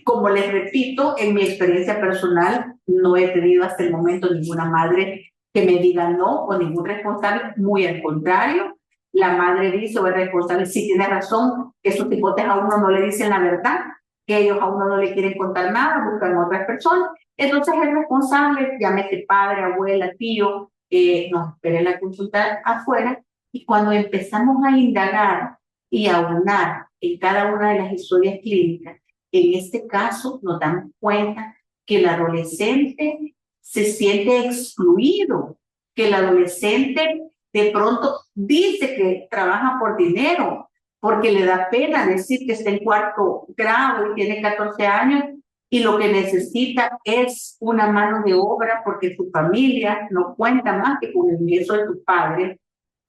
Como les repito, en mi experiencia personal no he tenido hasta el momento ninguna madre que me diga no o ningún responsable, muy al contrario. La madre dice o el responsable sí tiene razón, que sus hipotes a uno no le dicen la verdad, que ellos a uno no le quieren contar nada, buscan a otras personas. Entonces el responsable, llámese padre, abuela, tío, nos espera en la consulta afuera y cuando empezamos a indagar y a aunar en cada una de las historias clínicas, en este caso nos damos cuenta que el adolescente se siente excluido, que el adolescente de pronto dice que trabaja por dinero, porque le da pena decir que está en 4º grado y tiene 14 años y lo que necesita es una mano de obra porque su familia no cuenta más que con el ingreso de su padre,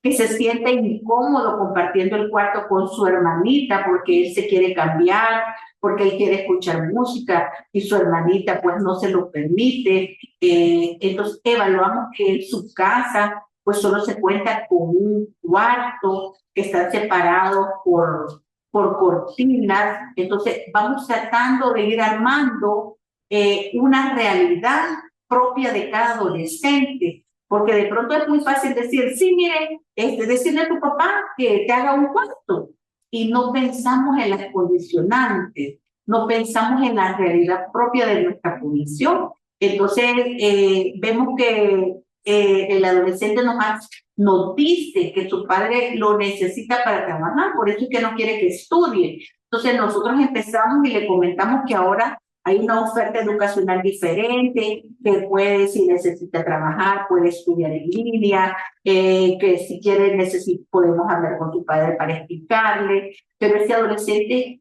que se siente incómodo compartiendo el cuarto con su hermanita porque él se quiere cambiar, porque él quiere escuchar música y su hermanita pues no se lo permite. Entonces evaluamos que en su casa pues solo se cuenta con un cuarto que está separado por cortinas. Entonces vamos tratando de ir armando una realidad propia de cada adolescente, porque de pronto es muy fácil decir, sí, mire, decirle a tu papá que te haga un cuarto, y no pensamos en las condicionantes, no pensamos en la realidad propia de nuestra condición. Entonces, vemos que el adolescente nos dice que su padre lo necesita para trabajar, por eso es que no quiere que estudie. Entonces, nosotros empezamos y le comentamos que ahora hay una oferta educacional diferente, que puede, si necesita trabajar, puede estudiar en línea, que si quiere, podemos hablar con su padre para explicarle, pero ese adolescente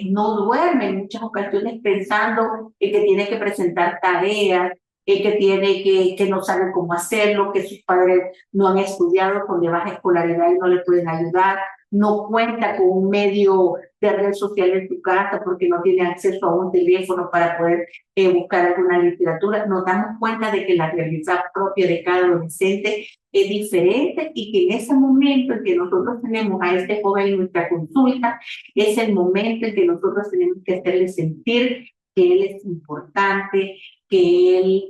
no duerme en muchas ocasiones pensando en que tiene que presentar tareas, que no sabe cómo hacerlo, que sus padres no han estudiado con de baja escolaridad y no le pueden ayudar, no cuenta con un medio de red social en su casa porque no tiene acceso a un teléfono para poder buscar alguna literatura. Nos damos cuenta de que la realidad propia de cada adolescente es diferente y que en ese momento en que nosotros tenemos a este joven en nuestra consulta, es el momento en que nosotros tenemos que hacerle sentir que él es importante, que él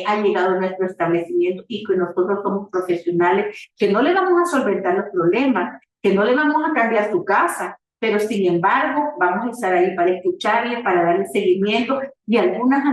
ha llegado a nuestro establecimiento y que nosotros somos profesionales, que no le vamos a solventar los problemas, que no le vamos a cambiar su casa, pero sin embargo vamos a estar ahí para escucharle, para darle seguimiento y algunas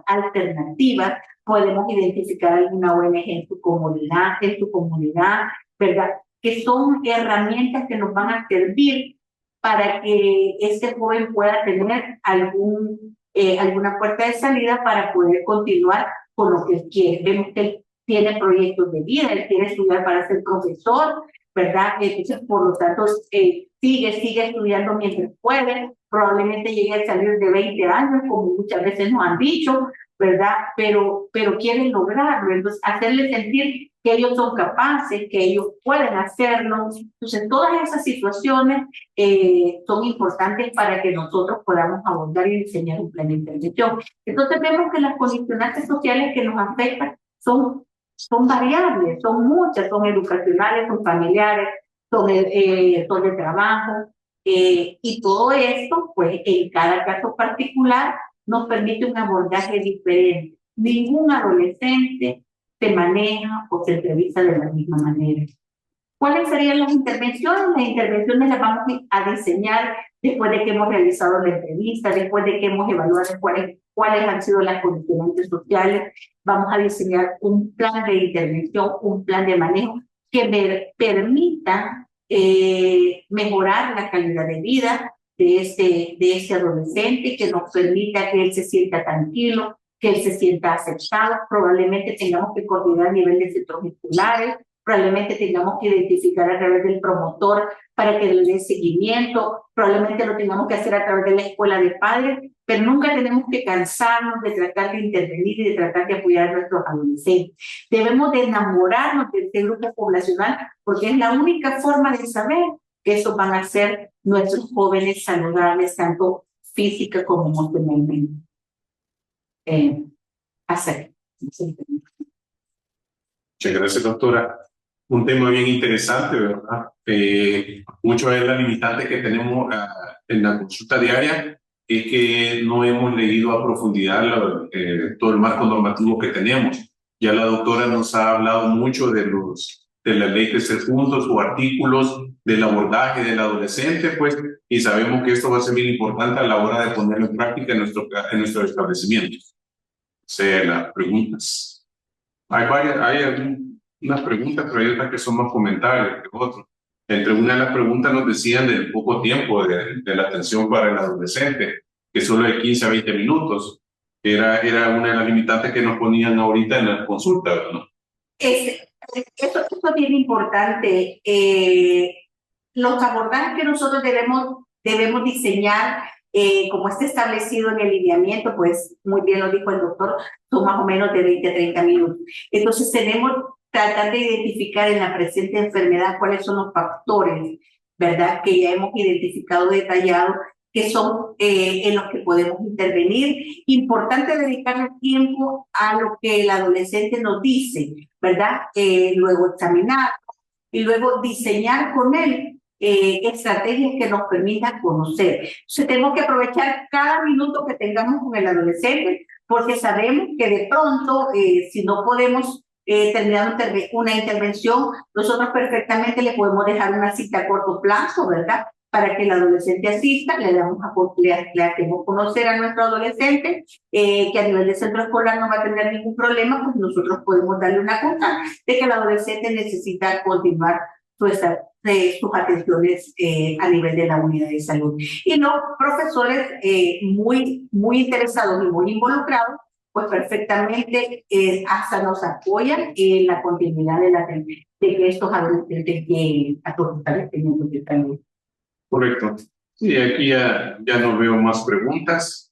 alternativas. Podemos identificar alguna ONG en tu comunidad, ¿verdad? Que son herramientas que nos van a servir para que este joven pueda tener alguna puerta de salida para poder continuar con lo que él quiere. Vemos que él tiene proyectos de vida, él quiere estudiar para ser profesor, ¿verdad? Entonces, por lo tanto, sigue estudiando mientras puede, probablemente llegue a salir de 20 años, como muchas veces nos han dicho, ¿verdad? Pero quieren lograrlo, entonces hacerles sentir que ellos son capaces, que ellos pueden hacerlo. Entonces, todas esas situaciones son importantes para que nosotros podamos abordar y diseñar un plan de intervención. Entonces, vemos que las condicionantes sociales que nos afectan son variables, son muchas, son educacionales, son familiares, son de trabajo, Y todo esto, pues, en cada caso particular, nos permite un abordaje diferente. Ningún adolescente se maneja o se entrevista de la misma manera. ¿Cuáles serían las intervenciones? Las intervenciones las vamos a diseñar después de que hemos realizado la entrevista, después de que hemos evaluado cuáles han sido las condicionantes sociales. Vamos a diseñar un plan de intervención, un plan de manejo que me permita mejorar la calidad de vida de este adolescente, que nos permita que él se sienta tranquilo, que él se sienta aceptado. Probablemente tengamos que coordinar a nivel de centros escolares, probablemente tengamos que identificar a través del promotor para que le dé seguimiento, probablemente lo tengamos que hacer a través de la escuela de padres, pero nunca tenemos que cansarnos de tratar de intervenir y de tratar de apoyar a nuestros adolescentes. Debemos de enamorarnos de este grupo poblacional porque es la única forma de saber que esos van a ser nuestros jóvenes saludables, tanto física como emocionalmente. Hacer. Muchas gracias, doctora. Un tema bien interesante, ¿verdad? Mucho es la limitante que tenemos en la consulta diaria, es que no hemos leído a profundidad todo el marco normativo que tenemos. Ya la doctora nos ha hablado mucho de la ley Crecer Juntos o artículos del abordaje del adolescente, pues, y sabemos que esto va a ser bien importante a la hora de ponerlo en práctica en nuestro establecimiento. O sea, las preguntas. Hay unas preguntas, pero hay otras que son más comentarios que otros. Entre una de las preguntas nos decían del poco tiempo de la atención para el adolescente, que solo de 15 a 20 minutos. Era una de las limitantes que nos ponían ahorita en la consulta, ¿no? Eso es bien importante. Los abordajes que nosotros debemos diseñar, como está establecido en el lineamiento, pues muy bien lo dijo el doctor, son más o menos de 20 a 30 minutos. Entonces tenemos que tratar de identificar en la presente enfermedad cuáles son los factores, ¿verdad? Que ya hemos identificado detallado, que son en los que podemos intervenir. Importante dedicarle tiempo a lo que el adolescente nos dice, ¿verdad? Luego examinar y luego diseñar con él estrategias que nos permitan conocer. Entonces tenemos que aprovechar cada minuto que tengamos con el adolescente, porque sabemos que de pronto, si no podemos terminar una intervención, nosotros perfectamente le podemos dejar una cita a corto plazo, ¿verdad? Para que el adolescente asista, le hacemos conocer a nuestro adolescente que a nivel de centro escolar no va a tener ningún problema, pues nosotros podemos darle una cuenta de que el adolescente necesita continuar sus atenciones a nivel de la unidad de salud. Y los profesores muy interesados y muy involucrados, pues perfectamente hasta nos apoyan en la continuidad de que estos adolescentes lleguen a sus establecimientos de salud. Correcto. Sí, aquí ya no veo más preguntas.